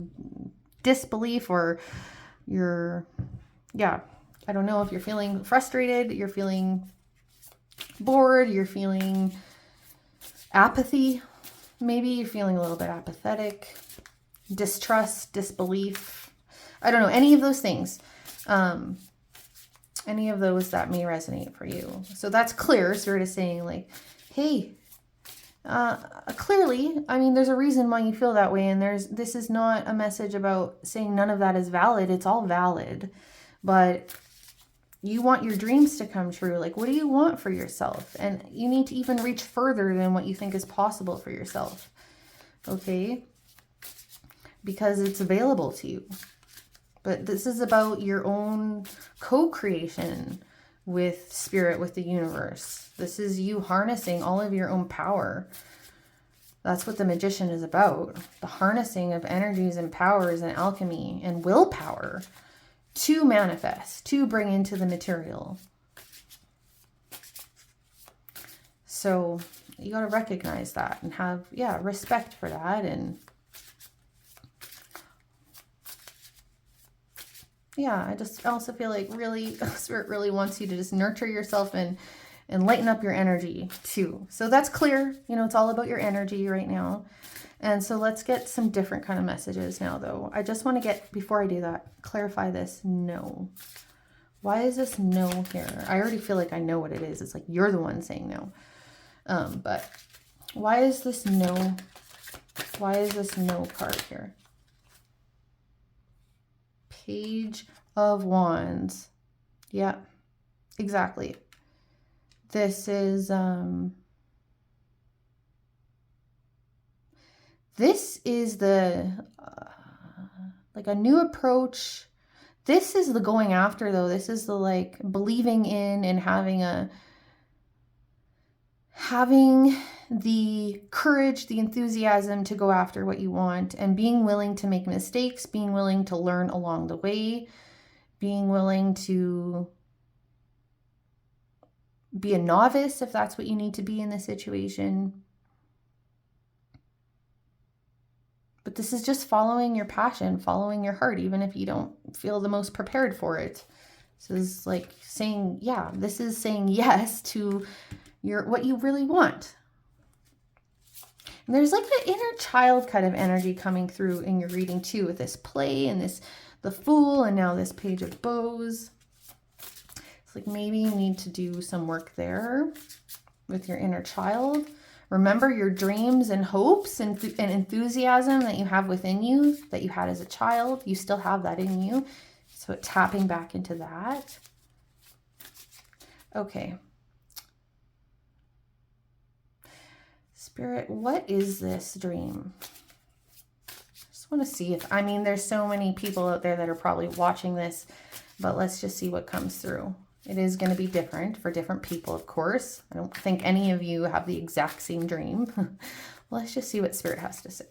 disbelief, or your, I don't know if you're feeling frustrated, you're feeling bored, you're feeling apathy. Maybe you're feeling a little bit apathetic, distrust, disbelief. I don't know, any of those things. Any of those that may resonate for you. So that's clear. Spirit is saying like, hey, clearly, I mean, there's a reason why you feel that way. And this is not a message about saying none of that is valid. It's all valid, but you want your dreams to come true. Like, what do you want for yourself? And you need to even reach further than what you think is possible for yourself. Okay. Because it's available to you. But this is about your own co-creation with spirit, with the universe. This is you harnessing all of your own power. That's what the magician is about. The harnessing of energies and powers and alchemy and willpower to manifest, to bring into the material. So you got to recognize that and have, respect for that. And I just also feel like really, Spirit really wants you to just nurture yourself and lighten up your energy too. So that's clear. It's all about your energy right now. And so let's get some different kind of messages now, though. I just want to get, before I do that, clarify this no. Why is this no here? I already feel like I know what it is. It's like you're the one saying no. But why is this no? Why is this no card here? Page of Wands. Yeah, exactly. This is the like a new approach. This is the going after, though. This is the like believing in and having the courage, the enthusiasm to go after what you want, and being willing to make mistakes, being willing to learn along the way, being willing to be a novice if that's what you need to be in the situation. But this is just following your passion, following your heart, even if you don't feel the most prepared for it. So this is like saying, this is saying yes to what you really want. And there's like the inner child kind of energy coming through in your reading too, with this play and the Fool, and now this Page of Bows. It's like maybe you need to do some work there with your inner child. Remember your dreams and hopes and enthusiasm that you have within you, that you had as a child. You still have that in you. So tapping back into that. Okay. Spirit, what is this dream? Just want to see if, there's so many people out there that are probably watching this, but let's just see what comes through. It is going to be different for different people, of course. I don't think any of you have the exact same dream. Let's just see what Spirit has to say.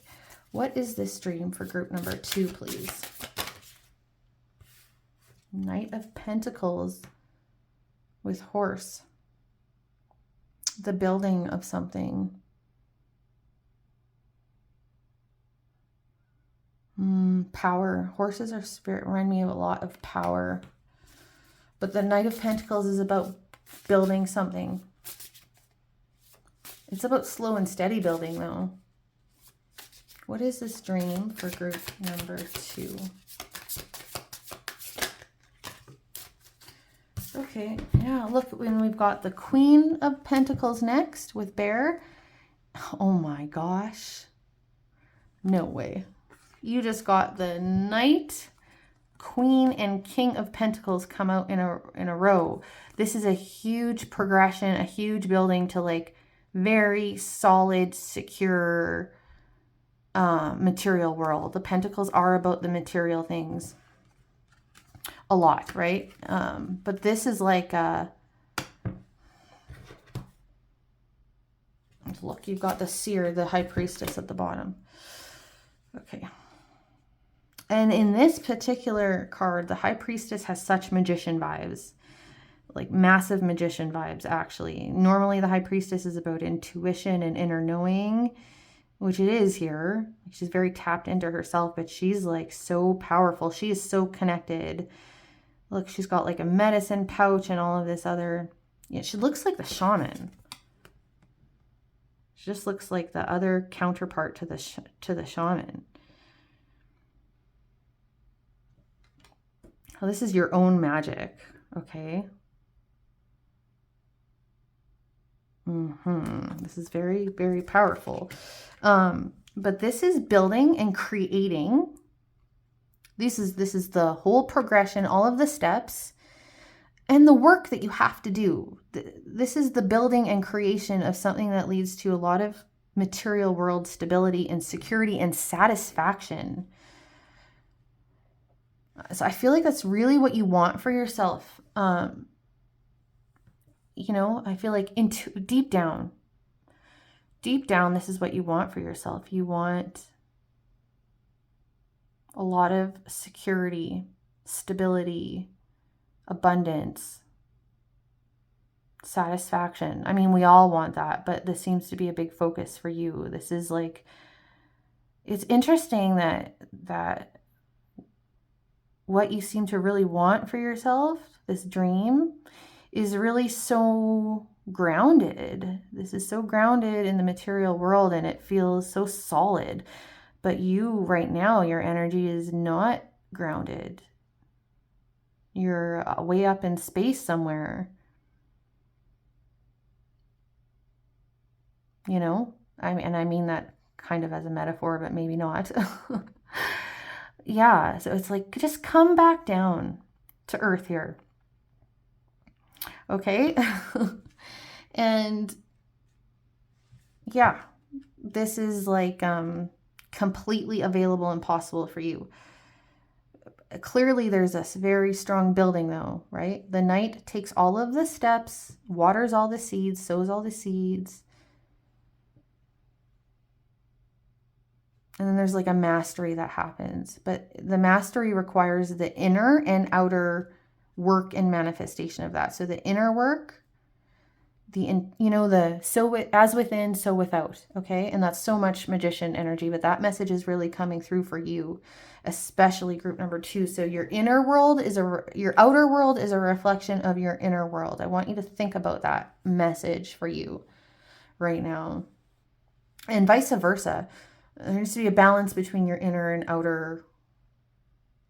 What is this dream for group number 2, please? Knight of Pentacles with horse. The building of something. Power. Horses are spirit, remind me of a lot of power. But the Knight of Pentacles is about building something. It's about slow and steady building, though. What is this dream for group number 2? Okay, look, when we've got the Queen of Pentacles next with Bear. Oh my gosh. No way. You just got the Knight, Queen, and King of Pentacles come out in a row. This is a huge progression, a huge building to like very solid, secure material world. The Pentacles are about the material things a lot, right? But this is like look, you've got the Seer, the High Priestess at the bottom. Okay. And in this particular card, the High Priestess has such magician vibes, like massive magician vibes, actually. Normally, the High Priestess is about intuition and inner knowing, which it is here. She's very tapped into herself, but she's like so powerful. She is so connected. Look, she's got like a medicine pouch and all of this other. Yeah, she looks like the shaman. She just looks like the other counterpart to the shaman. Oh, this is your own magic, okay? This is very, very powerful. But this is building and creating. This is the whole progression, all of the steps, and the work that you have to do. This is the building and creation of something that leads to a lot of material world stability and security and satisfaction. So I feel like that's really what you want for yourself. you know, I feel like into deep down, this is what you want for yourself. You want a lot of security, stability, abundance, satisfaction. I mean, we all want that, but this seems to be a big focus for you. This is like, it's interesting that what you seem to really want for yourself, this dream, is really so grounded. This is so grounded in the material world, and it feels so solid. But you right now, your energy is not grounded. You're way up in space somewhere. You know, I mean that kind of as a metaphor, but maybe not. Yeah, so it's like, just come back down to earth here. Okay? And yeah, this is like completely available and possible for you. Clearly there's this very strong building though, right? The knight takes all of the steps, waters all the seeds, sows all the seeds. And then there's like a mastery that happens. But the mastery requires the inner and outer work and manifestation of that. So the inner work, as within, so without. Okay. And that's so much magician energy, but that message is really coming through for you, especially group number 2. So your outer world is a reflection of your inner world. I want you to think about that message for you right now, and vice versa. There needs to be a balance between your inner and outer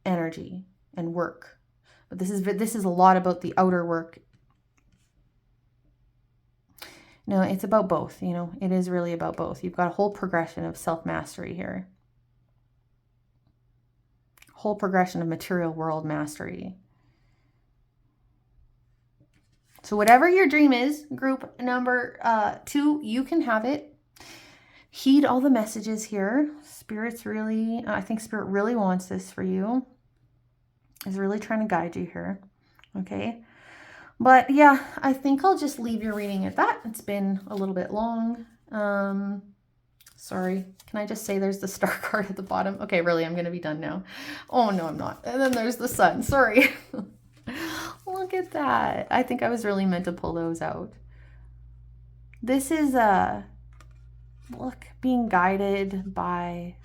energy and work. But this is a lot about the outer work. No, it's about both, you know. It is really about both. You've got a whole progression of self-mastery here. Whole progression of material world mastery. So whatever your dream is, group number 2, you can have it. Heed all the messages here. I think Spirit really wants this for you. Is really trying to guide you here. Okay. But yeah, I think I'll just leave your reading at that. It's been a little bit long. Sorry. Can I just say there's the star card at the bottom? Okay, really, I'm going to be done now. Oh, no, I'm not. And then there's the sun. Sorry. Look at that. I think I was really meant to pull those out. This is being guided by,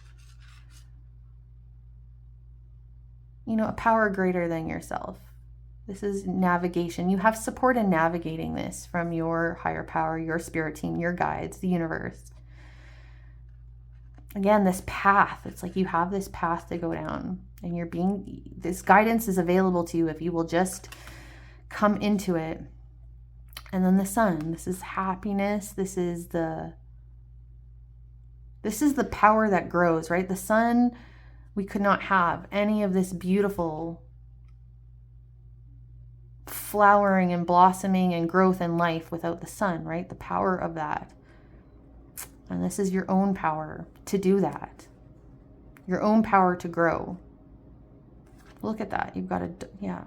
you know, a power greater than yourself. This is navigation. You have support in navigating this from your higher power, your spirit team, your guides, the universe. Again, this path, it's like you have this path to go down, and this guidance is available to you if you will just come into it. And then the sun, this is happiness. This is the power that grows, right? The sun, we could not have any of this beautiful flowering and blossoming and growth and life without the sun, right? The power of that. And this is your own power to do that. Your own power to grow. Look at that. You've got yeah.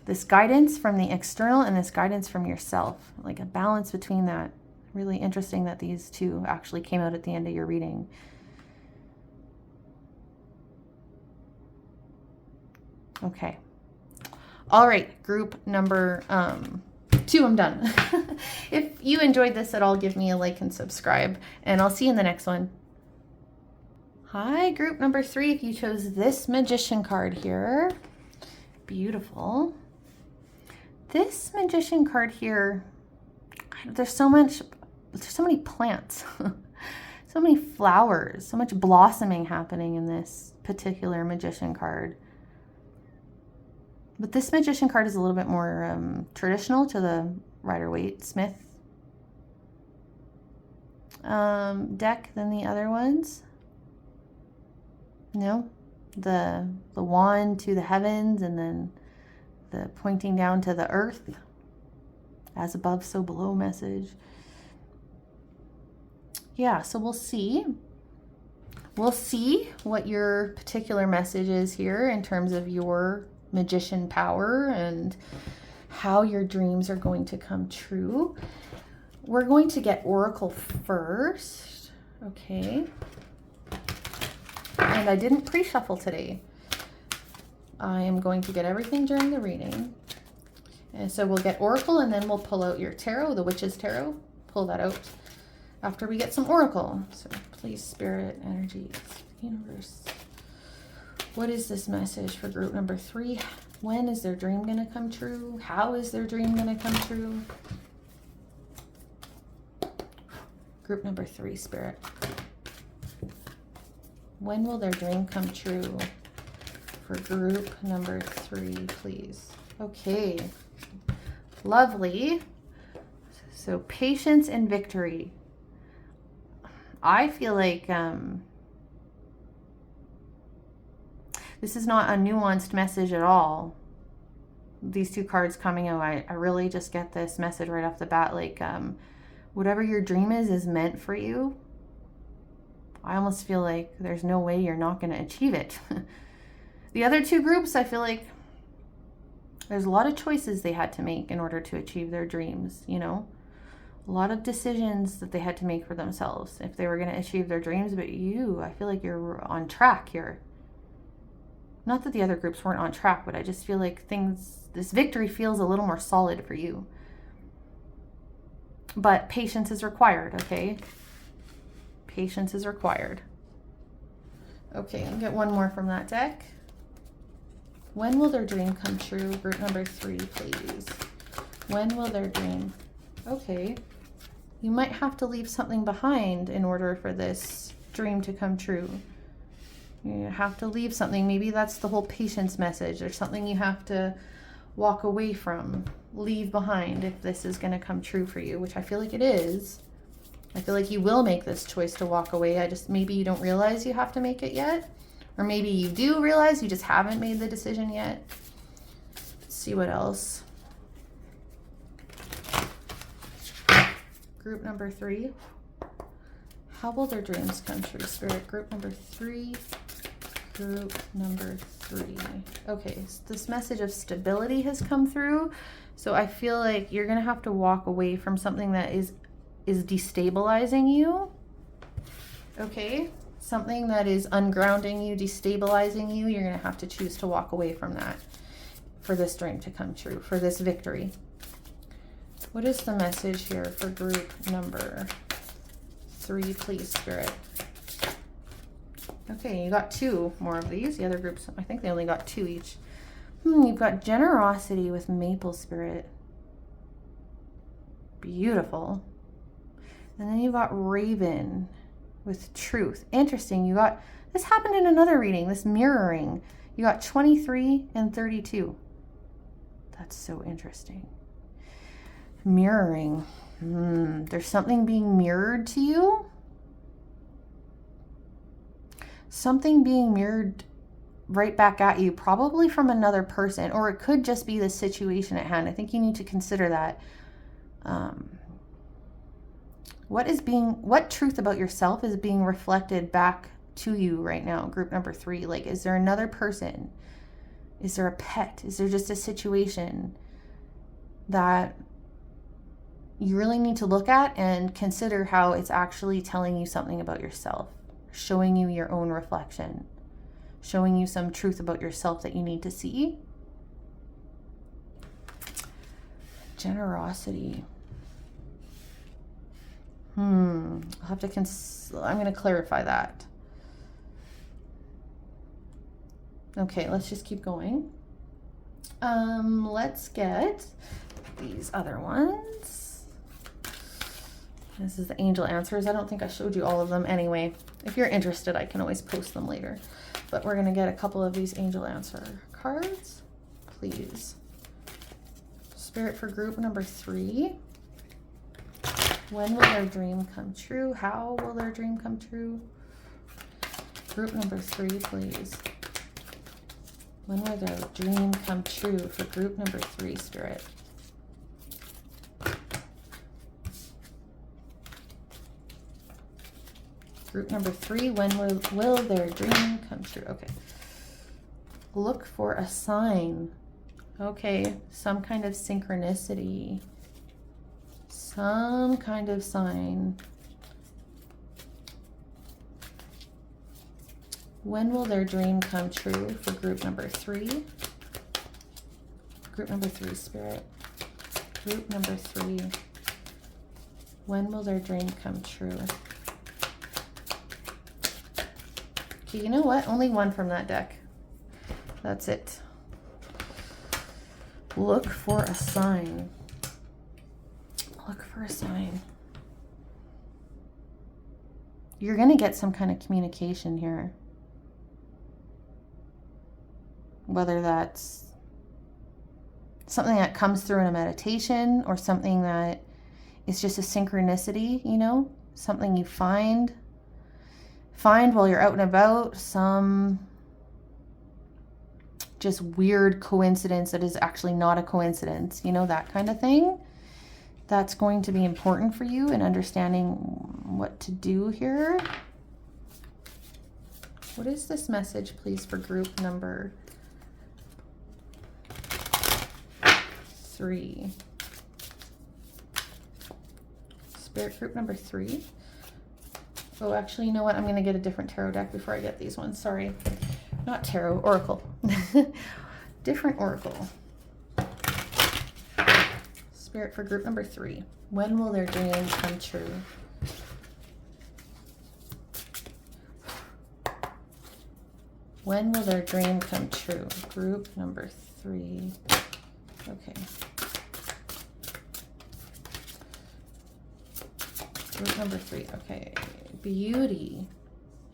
This guidance from the external and this guidance from yourself, like a balance between that. Really interesting that these two actually came out at the end of your reading. Okay. All right, group number 2, I'm done. If you enjoyed this at all, give me a like and subscribe, and I'll see you in the next one. Hi, group number 3, if you chose this magician card here. Beautiful. This magician card here, there's so many plants, so many flowers, so much blossoming happening in this particular magician card. But this magician card is a little bit more traditional to the Rider-Waite-Smith deck than the other ones. You know, the wand to the heavens, and then the pointing down to the earth. As above, so below message. Yeah, so we'll see. We'll see what your particular message is here in terms of your magician power and how your dreams are going to come true. We're going to get Oracle first. Okay. And I didn't pre-shuffle today. I am going to get everything during the reading. And so we'll get Oracle and then we'll pull out your tarot, the Witch's Tarot. Pull that out after we get some Oracle. So please, Spirit, Energies, Universe. What is this message for group number 3? When is their dream going to come true? How is their dream going to come true? Group number 3, Spirit. When will their dream come true? For group number 3, please. Okay. Lovely. So patience and victory. I feel like this is not a nuanced message at all. These two cards coming out, I really just get this message right off the bat, like whatever your dream is meant for you. I almost feel like there's no way you're not going to achieve it. The other two groups, I feel like there's a lot of choices they had to make in order to achieve their dreams, you know? A lot of decisions that they had to make for themselves if they were going to achieve their dreams. But you, I feel like you're on track here. Not that the other groups weren't on track, but I just feel like this victory feels a little more solid for you. But patience is required, okay? Patience is required. Okay, I'll get one more from that deck. When will their dream come true? Group number 3, please. When will their dream? Okay. You might have to leave something behind in order for this dream to come true. You have to leave something. Maybe that's the whole patience message. There's something you have to walk away from, leave behind if this is going to come true for you, which I feel like it is. I feel like you will make this choice to walk away. Maybe you don't realize you have to make it yet. Or maybe you do realize you just haven't made the decision yet. Let's see what else. Group number 3. How will their dreams come true, Spirit? Group number 3. Group number 3. Okay, so this message of stability has come through. So I feel like you're going to have to walk away from something that is destabilizing you. Okay? Something that is ungrounding you, destabilizing you. You're going to have to choose to walk away from that for this dream to come true, for this victory. What is the message here for group number 3, please, Spirit? Okay, you got 2 more of these. The other groups, I think they only got 2 each. You've got generosity with maple, Spirit. Beautiful. And then you got raven with truth. Interesting. You got, this happened in another reading, this mirroring. You got 23 and 32. That's so interesting. Mirroring. There's something being mirrored to you. Something being mirrored right back at you, probably from another person, or it could just be the situation at hand. I think you need to consider that. What truth about yourself is being reflected back to you right now, group number 3? Like, is there another person? Is there a pet? Is there just a situation that you really need to look at and consider how it's actually telling you something about yourself, showing you your own reflection, showing you some truth about yourself that you need to see? Generosity. I'll have to I'm going to clarify that. Okay, let's just keep going. Let's get these other ones. This is the angel answers. I don't think I showed you all of them anyway. If you're interested, I can always post them later. But we're going to get a couple of these angel answer cards, please. Spirit for group number 3. When will their dream come true? How will their dream come true? Group number 3, please. When will their dream come true for group number 3, Spirit? Group number 3, when will their dream come true? Okay. Look for a sign. Okay, some kind of synchronicity. Some kind of sign. When will their dream come true for group number 3? Group number 3, Spirit. Group number 3. When will their dream come true? Okay, you know what? Only one from that deck. That's it. Look for a sign. Look for a sign. You're going to get some kind of communication here. Whether that's something that comes through in a meditation or something that is just a synchronicity, you know, something you find while you're out and about, some just weird coincidence that is actually not a coincidence, you know, that kind of thing. That's going to be important for you in understanding what to do here. What is this message, please, for group number 3? Spirit, group number 3. Oh, actually, you know what? I'm going to get a different tarot deck before I get these ones. Sorry. Not tarot, oracle. Different oracle. Spirit, for group number 3. When will their dream come true? When will their dream come true? Group number 3. Okay. Group number 3. Okay. Beauty.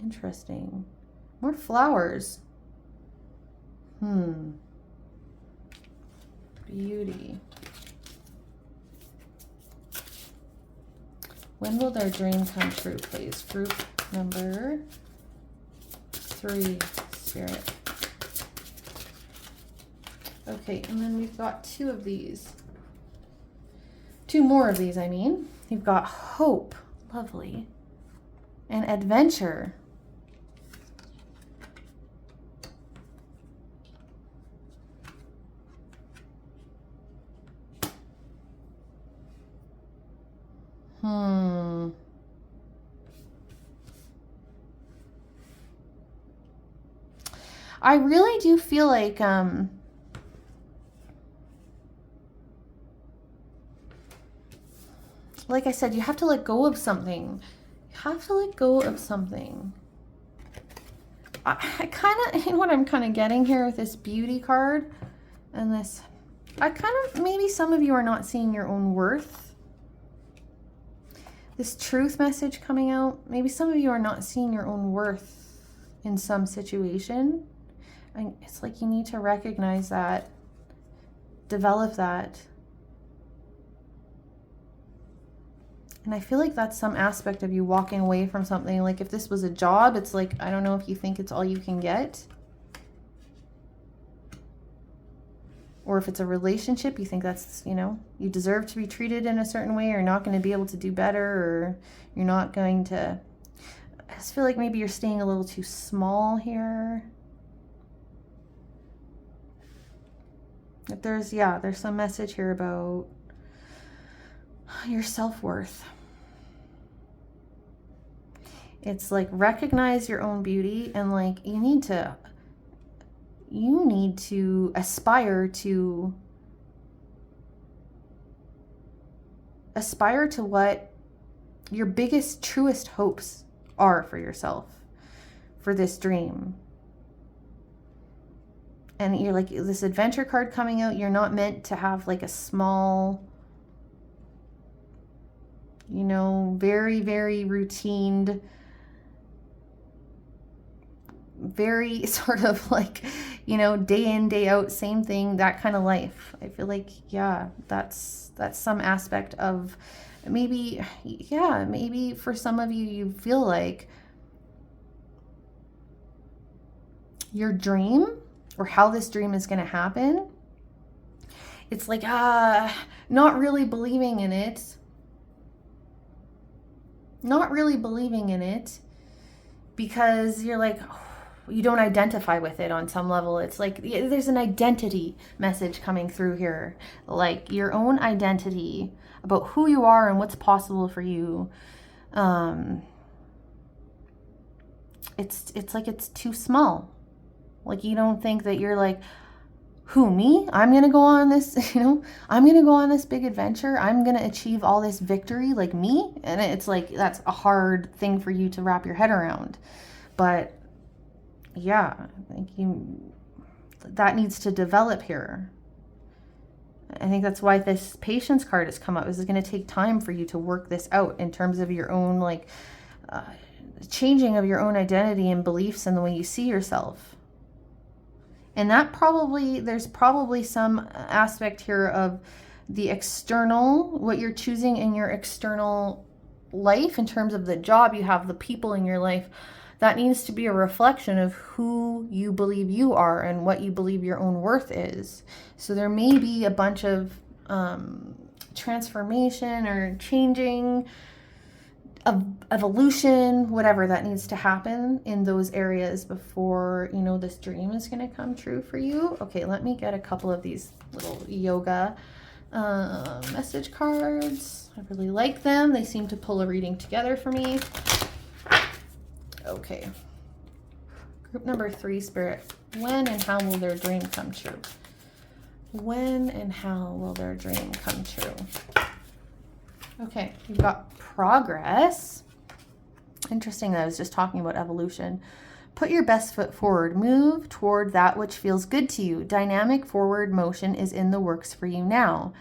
Interesting. More flowers. Beauty. When will their dream come true, please? Group number 3, Spirit. Okay, and then we've got 2 of these. 2 more of these, I mean. You've got hope, lovely, and adventure. I really do feel like I said, you have to let go of something. You have to let go of something. I kind of, you know what I'm kind of getting here with this beauty card and this, maybe some of you are not seeing your own worth. This truth message coming out, maybe some of you are not seeing your own worth in some situation. And it's like you need to recognize that, develop that. And I feel like that's some aspect of you walking away from something. Like if this was a job, it's like, I don't know if you think it's all you can get. Or if it's a relationship, you think that's, you know, you deserve to be treated in a certain way, or you're not going to be able to do better, or you're not going to, I just feel like maybe you're staying a little too small here. If there's some message here about your self-worth. It's like recognize your own beauty, and like you need to aspire to what your biggest, truest hopes are for yourself, for this dream. And you're like, this adventure card coming out, you're not meant to have like a small, you know, very, very routine, very sort of like, you know, day in, day out, same thing, that kind of life. I feel like, yeah, that's some aspect of maybe for some of you, you feel like your dream or how this dream is going to happen, it's like, not really believing in it. because you're like, you don't identify with it on some level. It's like there's an identity message coming through here, like your own identity about who you are and what's possible for you. It's like it's too small. Like you don't think that you're like, who, me? I'm gonna go on this, I'm gonna go on this big adventure. I'm gonna achieve all this victory, like me. And it's like that's a hard thing for you to wrap your head around. But yeah, I think that needs to develop here. I think that's why this patience card has come up. This is going to take time for you to work this out in terms of your own changing of your own identity and beliefs and the way you see yourself. And there's probably some aspect here of the external, what you're choosing in your external life in terms of the job you have, the people in your life. That needs to be a reflection of who you believe you are and what you believe your own worth is. So there may be a bunch of transformation or changing, evolution, whatever that needs to happen in those areas before, this dream is going to come true for you. Okay, let me get a couple of these little yoga message cards. I really like them. They seem to pull a reading together for me. Okay. Group number 3, Spirit. When and how will their dream come true? When and how will their dream come true? Okay, you've got progress. Interesting that I was just talking about evolution. Put your best foot forward. Move toward that which feels good to you. Dynamic forward motion is in the works for you now.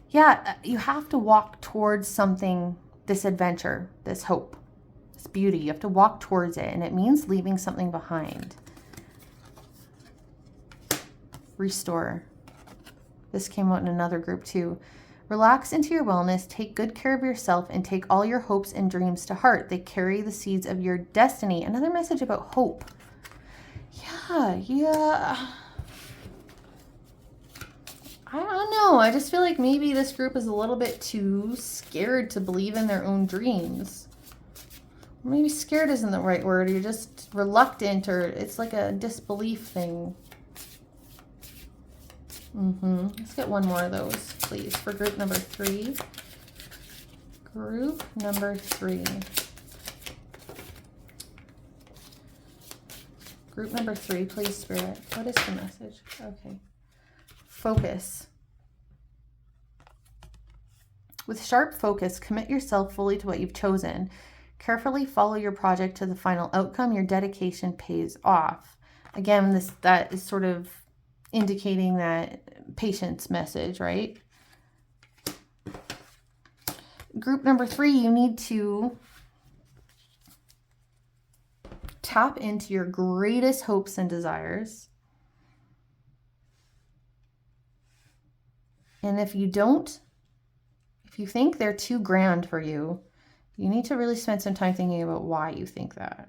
Yeah, you have to walk towards something, this adventure, this hope. Beauty. You have to walk towards it, and it means leaving something behind. Restore. This came out in another group too. Relax into your wellness, take good care of yourself, and take all your hopes and dreams to heart. They carry the seeds of your destiny. Another message about hope. Yeah. I don't know. I just feel like maybe this group is a little bit too scared to believe in their own dreams. Maybe scared isn't the right word. You're just reluctant, or it's like a disbelief thing. Let's get one more of those, please, for group number 3. Group number 3. Group number 3, please, Spirit. What is the message? Okay. Focus. With sharp focus, commit yourself fully to what you've chosen. Carefully follow your project to the final outcome. Your dedication pays off. Again, that is sort of indicating that patience message, right? Group number 3, you need to tap into your greatest hopes and desires. And if you think they're too grand for you, you need to really spend some time thinking about why you think that.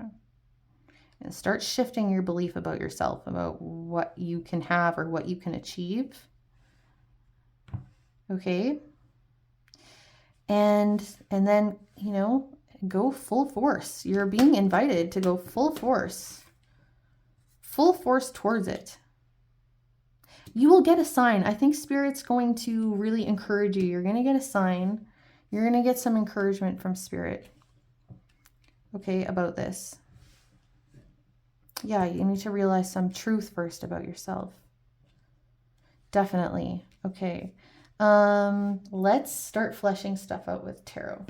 And start shifting your belief about yourself, about what you can have or what you can achieve. Okay? And then, go full force. You're being invited to go full force towards it. You will get a sign. I think Spirit's going to really encourage you. You're going to get a sign. You're going to get some encouragement from Spirit, okay, about this. Yeah, you need to realize some truth first about yourself. Definitely. Okay. Let's start fleshing stuff out with tarot.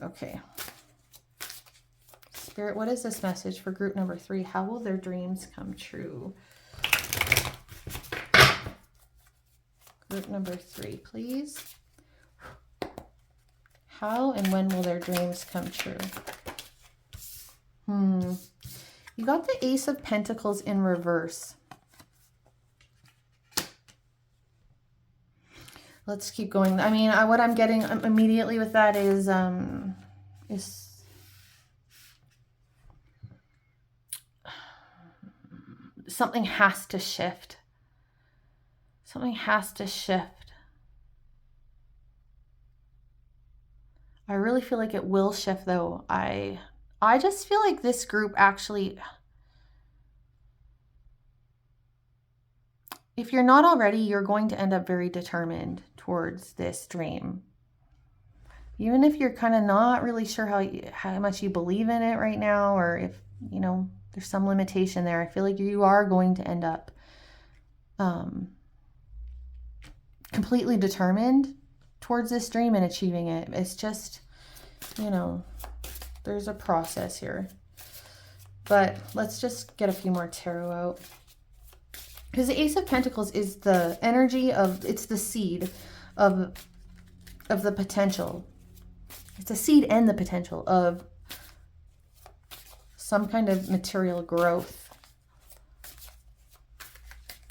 Okay. Spirit, what is this message for group number 3? How will their dreams come true? Group number 3, please. How and when will their dreams come true? You got the Ace of Pentacles in reverse. Let's keep going. I mean, what I'm getting immediately with that is something has to shift. Something has to shift. I really feel like it will shift, though. I I just feel like this group actually, if you're not already, you're going to end up very determined towards this dream. Even if you're kind of not really sure how much you believe in it right now, or if, you know, there's some limitation there, I feel like you are going to end up completely determined towards this dream and achieving it. It's just, you know, there's a process here. But let's just get a few more tarot out. Because the Ace of Pentacles is the energy of, it's the seed of the potential. It's a seed and the potential of some kind of material growth.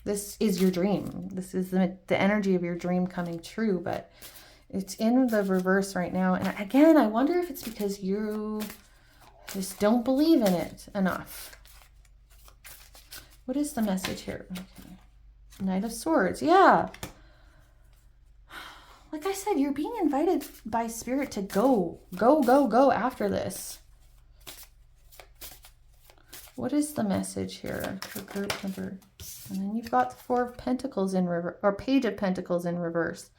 This is your dream. This is the energy of your dream coming true, but it's in the reverse right now. And again, I wonder if it's because you just don't believe in it enough. What is the message here? Okay. Knight of Swords. Yeah. Like I said, you're being invited by Spirit to go after this. What is the message here for group number? And then you've got the Four of Pentacles in reverse, or Page of Pentacles in reverse.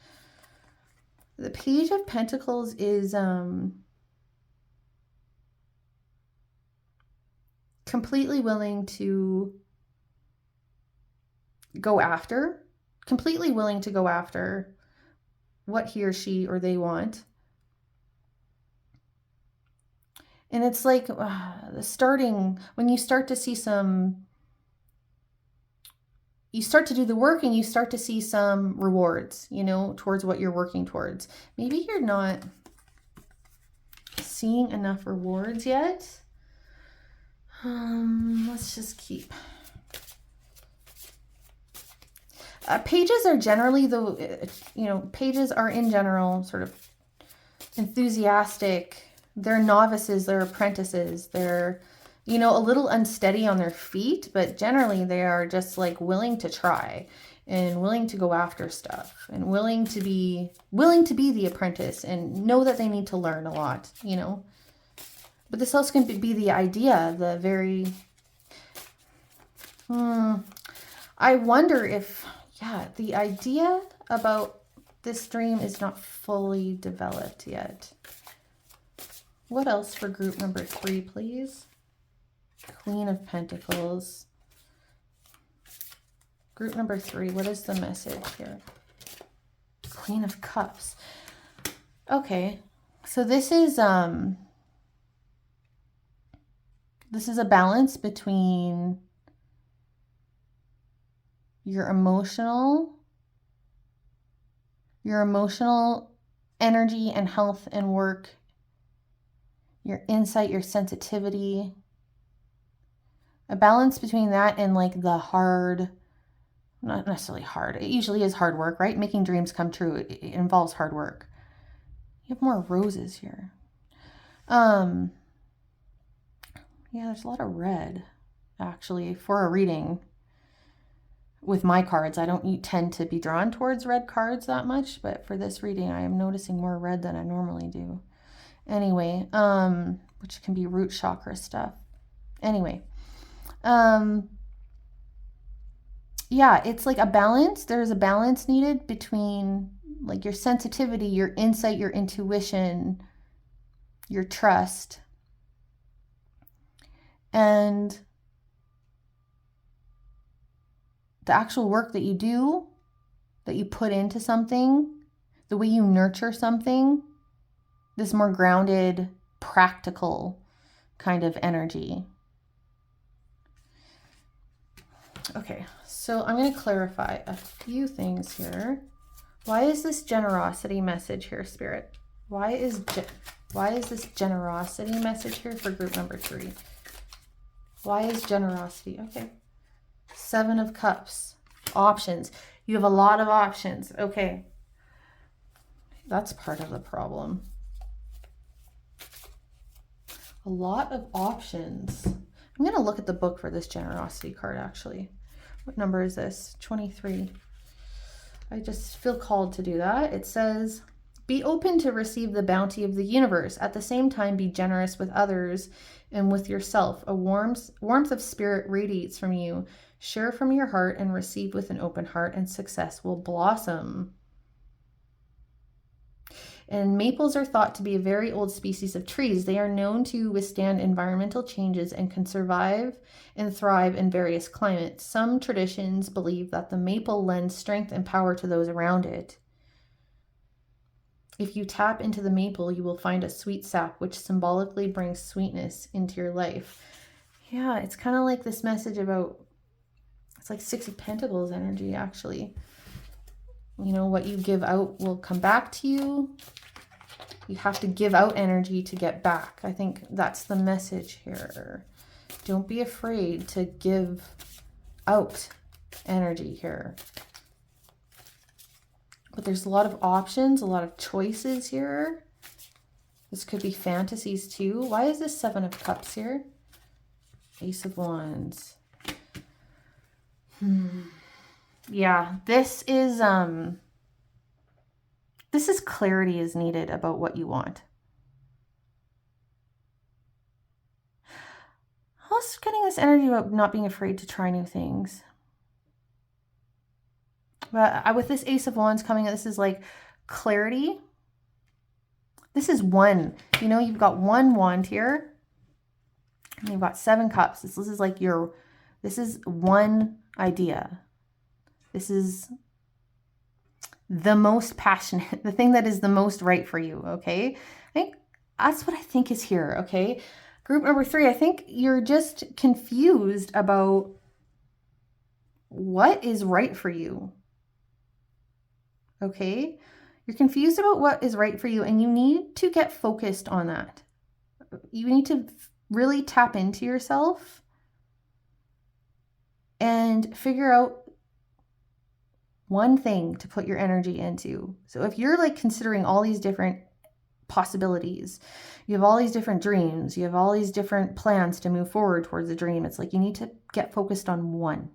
The Page of Pentacles is completely willing to go after, what he or she or they want. And it's like when you start to see you start to do the work and you start to see some rewards, you know, towards what you're working towards. Maybe you're not seeing enough rewards yet. Let's just keep. Pages are generally pages are in general sort of enthusiastic. They're novices, they're apprentices, they're, you know, a little unsteady on their feet, but generally they are just like willing to try and willing to go after stuff and willing to be the apprentice and know that they need to learn a lot, you know. But this also can be the idea, the very, I wonder if, yeah, the idea about this dream is not fully developed yet. What else for group number 3, please? Queen of Pentacles. Group number 3, what is the message here? Queen of Cups. Okay, so this is a balance between your emotional energy and health and work, your insight, your sensitivity, a balance between that and like the hard, not necessarily hard, it usually is hard work, right? Making dreams come true, it involves hard work. You have more roses here. Yeah, there's a lot of red actually for a reading. With my cards, I don't tend to be drawn towards red cards that much, but for this reading, I am noticing more red than I normally do. Anyway, which can be root chakra stuff. Anyway, yeah, it's like a balance. There's a balance needed between like your sensitivity, your insight, your intuition, your trust, and the actual work that you do, that you put into something, the way you nurture something, this more grounded, practical kind of energy. Okay, so I'm going to clarify a few things here. Why is this generosity message here, Spirit? Why is this generosity message here for group number 3? Why is generosity? Okay. 7 of Cups. Options. You have a lot of options. Okay. That's part of the problem. A lot of options. I'm going to look at the book for this generosity card, actually. What number is this? 23. I just feel called to do that. It says, Be open to receive the bounty of the universe. At the same time, be generous with others and with yourself. A warmth of spirit radiates from you. Share from your heart and receive with an open heart, and success will blossom. And maples are thought to be a very old species of trees. They are known to withstand environmental changes and can survive and thrive in various climates. Some traditions believe that the maple lends strength and power to those around it. If you tap into the maple, you will find a sweet sap, which symbolically brings sweetness into your life. Yeah, it's kind of like this message about, it's like Six of Pentacles energy, actually. You know, what you give out will come back to you. You have to give out energy to get back. I think that's the message here. Don't be afraid to give out energy here. But there's a lot of options, a lot of choices here. This could be fantasies too. Why is this Seven of Cups here? Ace of Wands. Yeah, this is clarity is needed about what you want. I was getting this energy about not being afraid to try new things. But with this Ace of Wands coming, this is like clarity. This is one. You know, you've got one wand here. And you've got 7 cups. This is like this is one idea. This is the most passionate, the thing that is the most right for you, okay? I think that's what I think is here, okay? Group number 3, I think you're just confused about what is right for you, okay? You're confused about what is right for you, and you need to get focused on that. You need to really tap into yourself and figure out one thing to put your energy into. So if you're like considering all these different possibilities, you have all these different dreams, you have all these different plans to move forward towards a dream, it's like you need to get focused on one.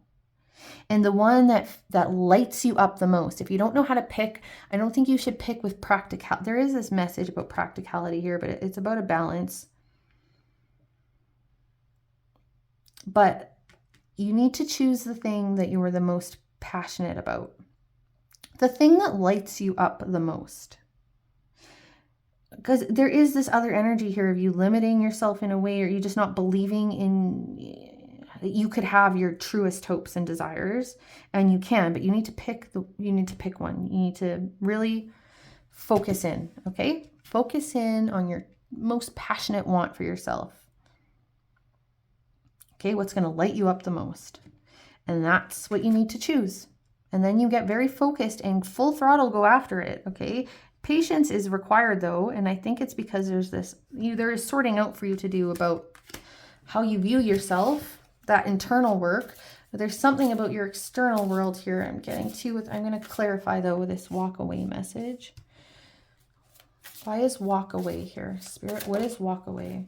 And the one that lights you up the most. If you don't know how to pick, I don't think you should pick with practical. There is this message about practicality here, but it's about a balance. But you need to choose the thing that you are the most passionate about. The thing that lights you up the most. Because there is this other energy here of you limiting yourself in a way, or you just not believing in that you could have your truest hopes and desires, and you can, but you need to pick one. You need to really focus in, okay? Focus in on your most passionate want for yourself. Okay, what's going to light you up the most? And that's what you need to choose. And then you get very focused and full throttle go after it, okay? Patience is required though, and I think it's because there is sorting out for you to do about how you view yourself, that internal work. But there's something about your external world here I'm getting to. I'm going to clarify though with this walk away message. Why is walk away here? Spirit, what is walk away?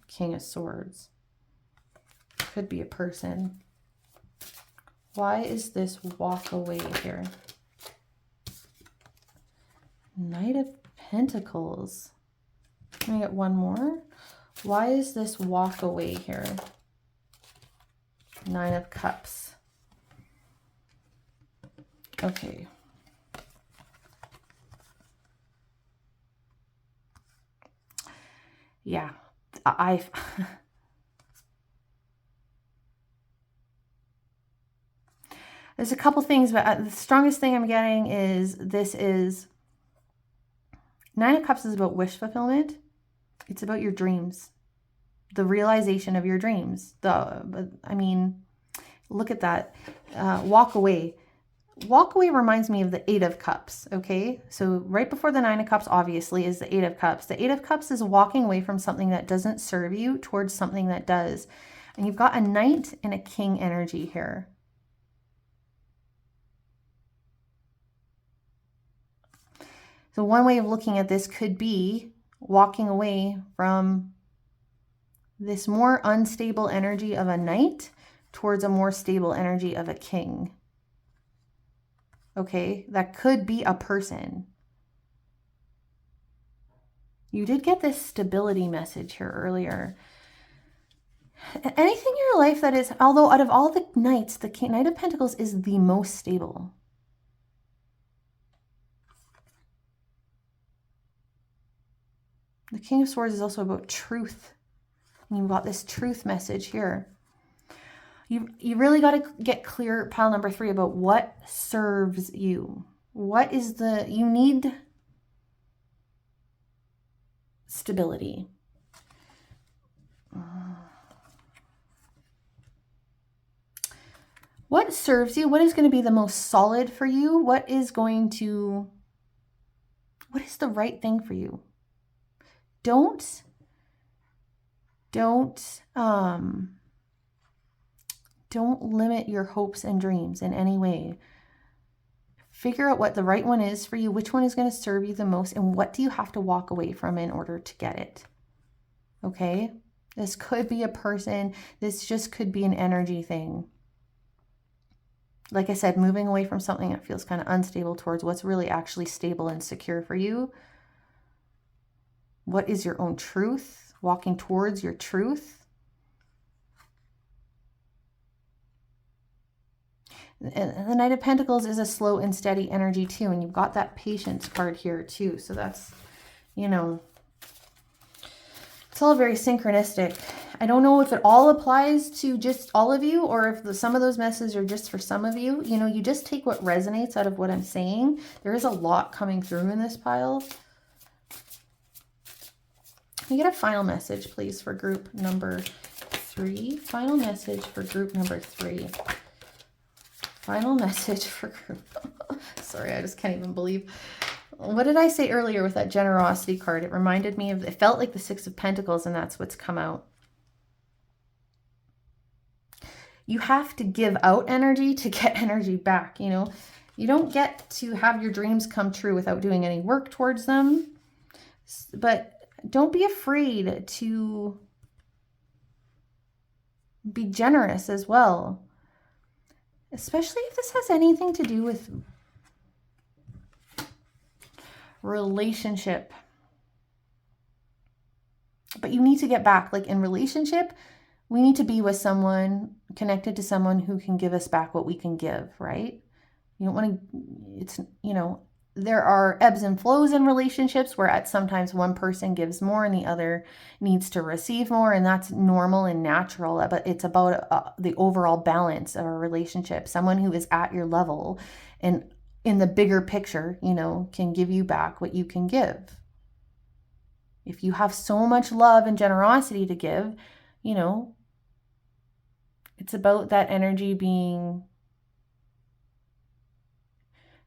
King of Swords. Could be a person. Why is this walk away here? Knight of Pentacles. Let me get one more. Why is this walk away here? 9 of Cups. Okay. Yeah, there's a couple things, but the strongest thing I'm getting is this is 9 of Cups is about wish fulfillment. It's about your dreams, the realization of your dreams. I mean, look at that. Walk away. Walk away reminds me of the 8 of Cups, okay? So right before the 9 of Cups, obviously, is the 8 of Cups. The 8 of Cups is walking away from something that doesn't serve you towards something that does. And you've got a Knight and a King energy here. So one way of looking at this could be walking away from this more unstable energy of a Knight towards a more stable energy of a King. Okay, that could be a person. You did get this stability message here earlier. Anything in your life that is, although out of all the knights, the Knight of Pentacles is the most stable. The King of Swords is also about truth. And you've got this truth message here. You really got to get clear, pile number 3, about what serves you. What is you need stability. What serves you? What is going to be the most solid for you? What is the right thing for you? Don't limit your hopes and dreams in any way. Figure out what the right one is for you, which one is going to serve you the most, and what do you have to walk away from in order to get it. Okay? This could be a person. This just could be an energy thing. Like I said, moving away from something that feels kind of unstable towards what's really actually stable and secure for you. What is your own truth? Walking towards your truth. And the Knight of Pentacles is a slow and steady energy too. And you've got that patience card here too. So that's, it's all very synchronistic. I don't know if it all applies to just all of you, or if some of those messages are just for some of you. You just take what resonates out of what I'm saying. There is a lot coming through in this pile. Can you get a final message, please, for group number 3? Final message for group number 3. Final message for group. Sorry, I just can't even believe. What did I say earlier with that generosity card? It reminded me it felt like the 6 of Pentacles, and that's what's come out. You have to give out energy to get energy back, You don't get to have your dreams come true without doing any work towards them. But don't be afraid to be generous as well. Especially if this has anything to do with relationship. But you need to get back. Like in relationship, we need to be with someone, connected to someone who can give us back what we can give, right? You don't want to, there are ebbs and flows in relationships where sometimes one person gives more and the other needs to receive more, and that's normal and natural, but it's about the overall balance of a relationship. Someone who is at your level and in the bigger picture, can give you back what you can give. If you have so much love and generosity to give, it's about that energy being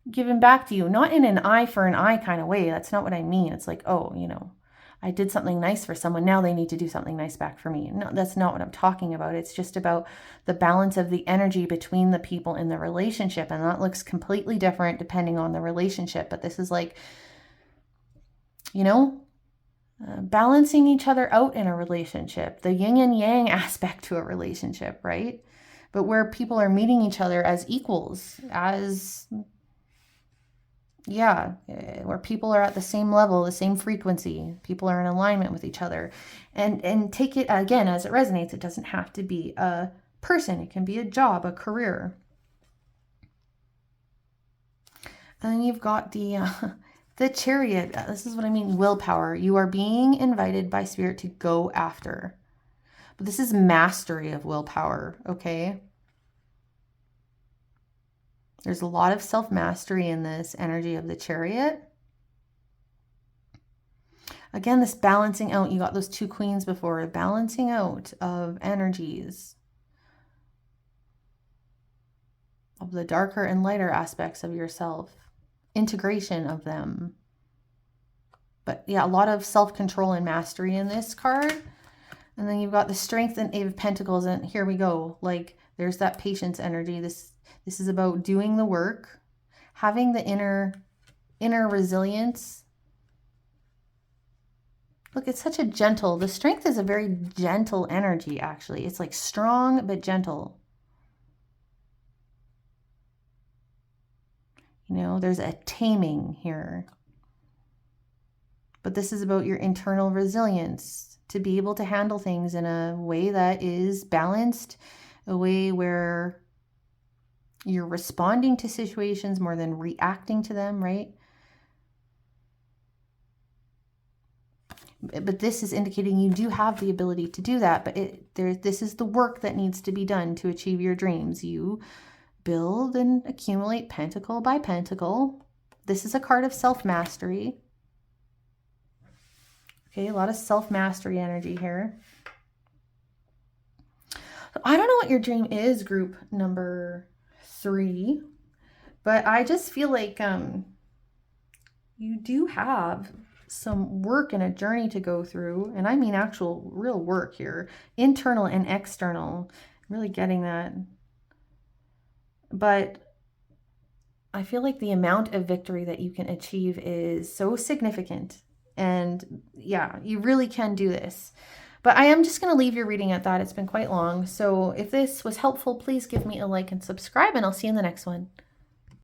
given back to you, not in an eye for an eye kind of way. That's not what I mean. It's like, I did something nice for someone. Now they need to do something nice back for me. No, that's not what I'm talking about. It's just about the balance of the energy between the people in the relationship. And that looks completely different depending on the relationship. But this is like, balancing each other out in a relationship, the yin and yang aspect to a relationship, right? But where people are meeting each other as equals, where people are at the same level, the same frequency, people are in alignment with each other, and take it again as it resonates. It doesn't have to be a person. It can be a job, a career. And then you've got the Chariot. This is what I mean. Willpower. You are being invited by Spirit to go after. But this is mastery of willpower, okay? There's a lot of self-mastery in this energy of the Chariot. Again, this balancing out. You got those 2 queens before. Balancing out of energies. Of the darker and lighter aspects of yourself. Integration of them. But yeah, a lot of self-control and mastery in this card. And then you've got the Strength and 8 of Pentacles, and here we go. Like, there's that patience energy. This is about doing the work, having the inner resilience. Look, it's such a gentle, the Strength is a very gentle energy, actually. It's like strong, but gentle. There's a taming here. But this is about your internal resilience to be able to handle things in a way that is balanced, a way where you're responding to situations more than reacting to them, right? But this is indicating you do have the ability to do that, but this is the work that needs to be done to achieve your dreams. You build and accumulate pentacle by pentacle. This is a card of self-mastery. Okay, a lot of self-mastery energy here. I don't know what your dream is, group number 3, but I just feel like you do have some work and a journey to go through, and I mean actual real work here, internal and external, really getting that. But I feel like the amount of victory that you can achieve is so significant, and yeah, you really can do this. But I am just going to leave your reading at that. It's been quite long, so if this was helpful, please give me a like and subscribe, and I'll see you in the next one.